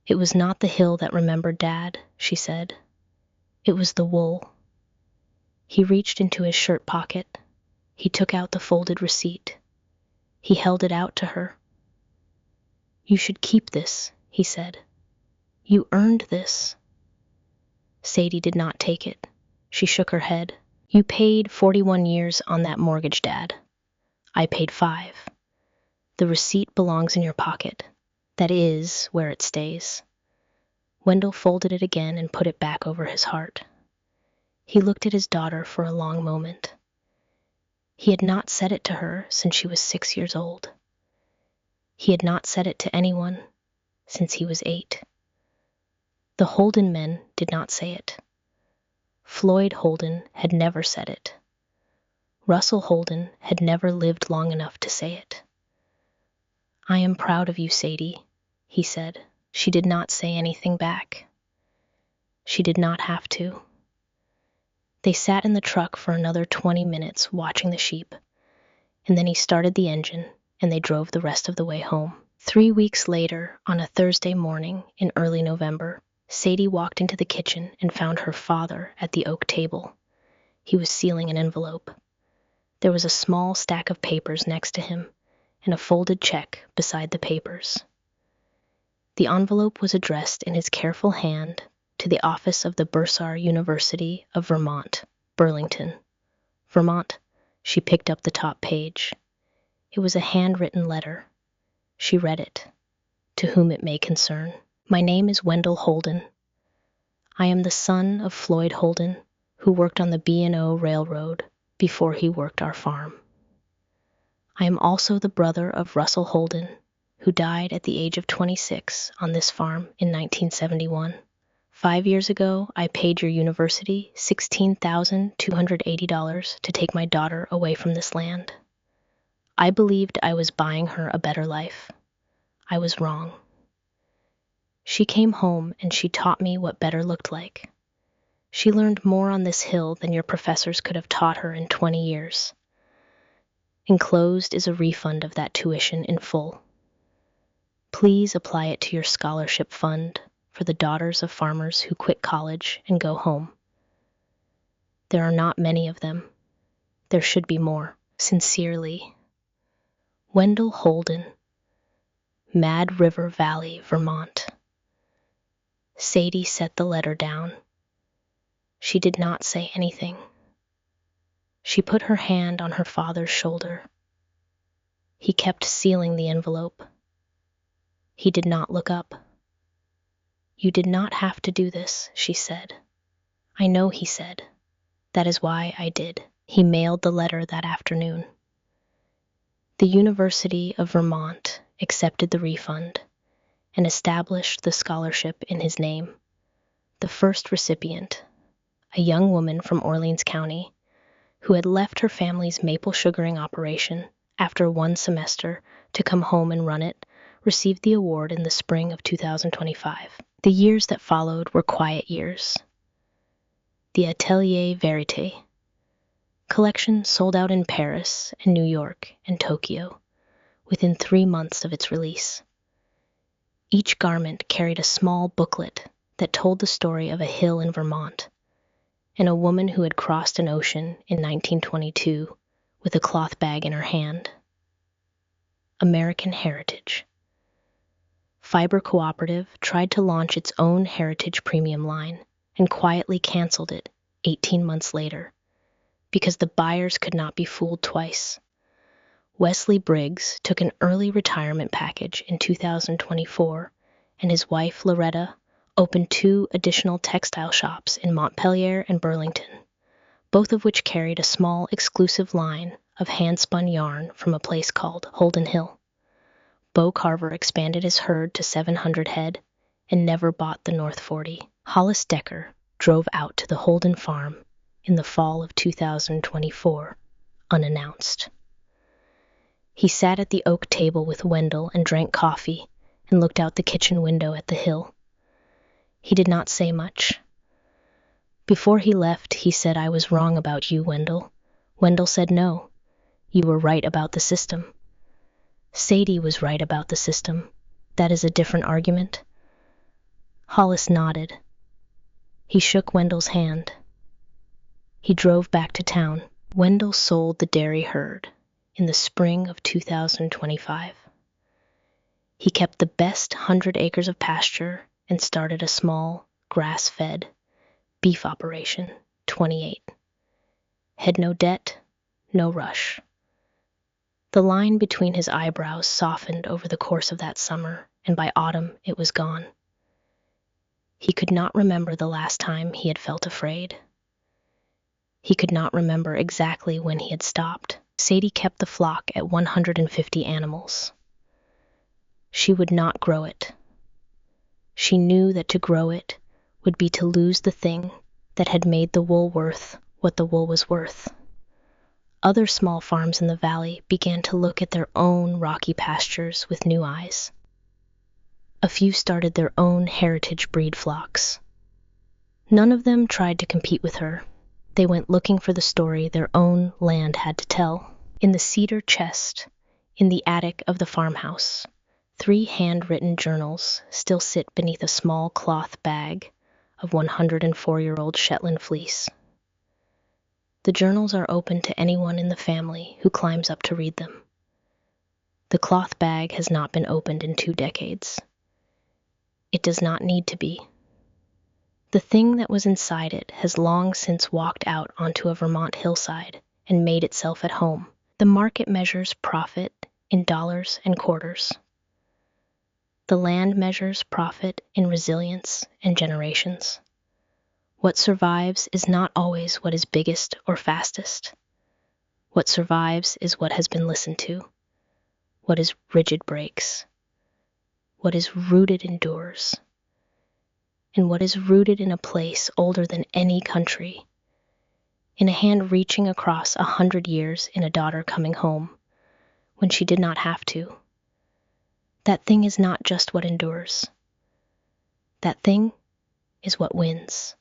It was not the hill that remembered Dad, she said. It was the wool. He reached into his shirt pocket. He took out the folded receipt. He held it out to her. You should keep this, he said. You earned this. Sadie did not take it. She shook her head. You paid 41 years on that mortgage, Dad. I paid 5. The receipt belongs in your pocket. That is where it stays. Wendell folded it again and put it back over his heart. He looked at his daughter for a long moment. He had not said it to her since she was 6 years old. He had not said it to anyone since he was 8. The Holden men did not say it. Floyd Holden had never said it. Russell Holden had never lived long enough to say it. I am proud of you, Sadie, he said. She did not say anything back. She did not have to. They sat in the truck for another 20 minutes watching the sheep, and then he started the engine, and they drove the rest of the way home. 3 weeks later, on a Thursday morning in early November, Sadie walked into the kitchen and found her father at the oak table. He was sealing an envelope. There was a small stack of papers next to him, and a folded check beside the papers. The envelope was addressed in his careful hand to the office of the Bursar University of Vermont, Burlington, Vermont. She picked up the top page. It was a handwritten letter. She read it. To whom it may concern. My name is Wendell Holden. I am the son of Floyd Holden, who worked on the B&O Railroad before he worked our farm. I am also the brother of Russell Holden, who died at the age of 26 on this farm in 1971. 5 years ago, I paid your university $16,280 to take my daughter away from this land. I believed I was buying her a better life. I was wrong. She came home and she taught me what better looked like. She learned more on this hill than your professors could have taught her in 20 years. Enclosed is a refund of that tuition in full. Please apply it to your scholarship fund for the daughters of farmers who quit college and go home. There are not many of them. There should be more. Sincerely, Wendell Holden, Mad River Valley, Vermont. Sadie set the letter down. She did not say anything. She put her hand on her father's shoulder. He kept sealing the envelope. He did not look up. You did not have to do this, she said. I know, he said. That is why I did. He mailed the letter that afternoon. The University of Vermont accepted the refund and established the scholarship in his name. The first recipient, a young woman from Orleans County, who had left her family's maple sugaring operation after 1 semester to come home and run it, received the award in the spring of 2025. The years that followed were quiet years. The Atelier Vérité collection sold out in Paris and New York and Tokyo within 3 months of its release. Each garment carried a small booklet that told the story of a hill in Vermont and a woman who had crossed an ocean in 1922 with a cloth bag in her hand. American Heritage. Fiber Cooperative tried to launch its own Heritage Premium line and quietly canceled it 18 months later because the buyers could not be fooled twice. Wesley Briggs took an early retirement package in 2024, and his wife, Loretta, opened 2 additional textile shops in Montpelier and Burlington, both of which carried a small exclusive line of hand-spun yarn from a place called Holden Hill. Bo Carver expanded his herd to 700 head and never bought the North 40. Hollis Decker drove out to the Holden farm in the fall of 2024, unannounced. He sat at the oak table with Wendell and drank coffee and looked out the kitchen window at the hill. He did not say much. Before he left, he said, "I was wrong about you, Wendell." Wendell said, "No, you were right about the system." Sadie was right about the system. That is a different argument. Hollis nodded. He shook Wendell's hand. He drove back to town. Wendell sold the dairy herd in the spring of 2025. He kept the best 100 acres of pasture and started a small, grass-fed beef operation, 28. Had no debt, no rush. The line between his eyebrows softened over the course of that summer, and by autumn it was gone. He could not remember the last time he had felt afraid. He could not remember exactly when he had stopped. Sadie kept the flock at 150 animals. She would not grow it. She knew that to grow it would be to lose the thing that had made the wool worth what the wool was worth. Other small farms in the valley began to look at their own rocky pastures with new eyes. A few started their own heritage breed flocks. None of them tried to compete with her. They went looking for the story their own land had to tell. In the cedar chest, in the attic of the farmhouse, 3 handwritten journals still sit beneath a small cloth bag of 104-year-old Shetland fleece. The journals are open to anyone in the family who climbs up to read them. The cloth bag has not been opened in 2 decades. It does not need to be. The thing that was inside it has long since walked out onto a Vermont hillside and made itself at home. The market measures profit in dollars and quarters. The land measures profit in resilience and generations. What survives is not always what is biggest or fastest. What survives is what has been listened to. What is rigid breaks. What is rooted endures. And what is rooted in a place older than any country, in a hand reaching across 100 years in a daughter coming home, when she did not have to. That thing is not just what endures. That thing is what wins.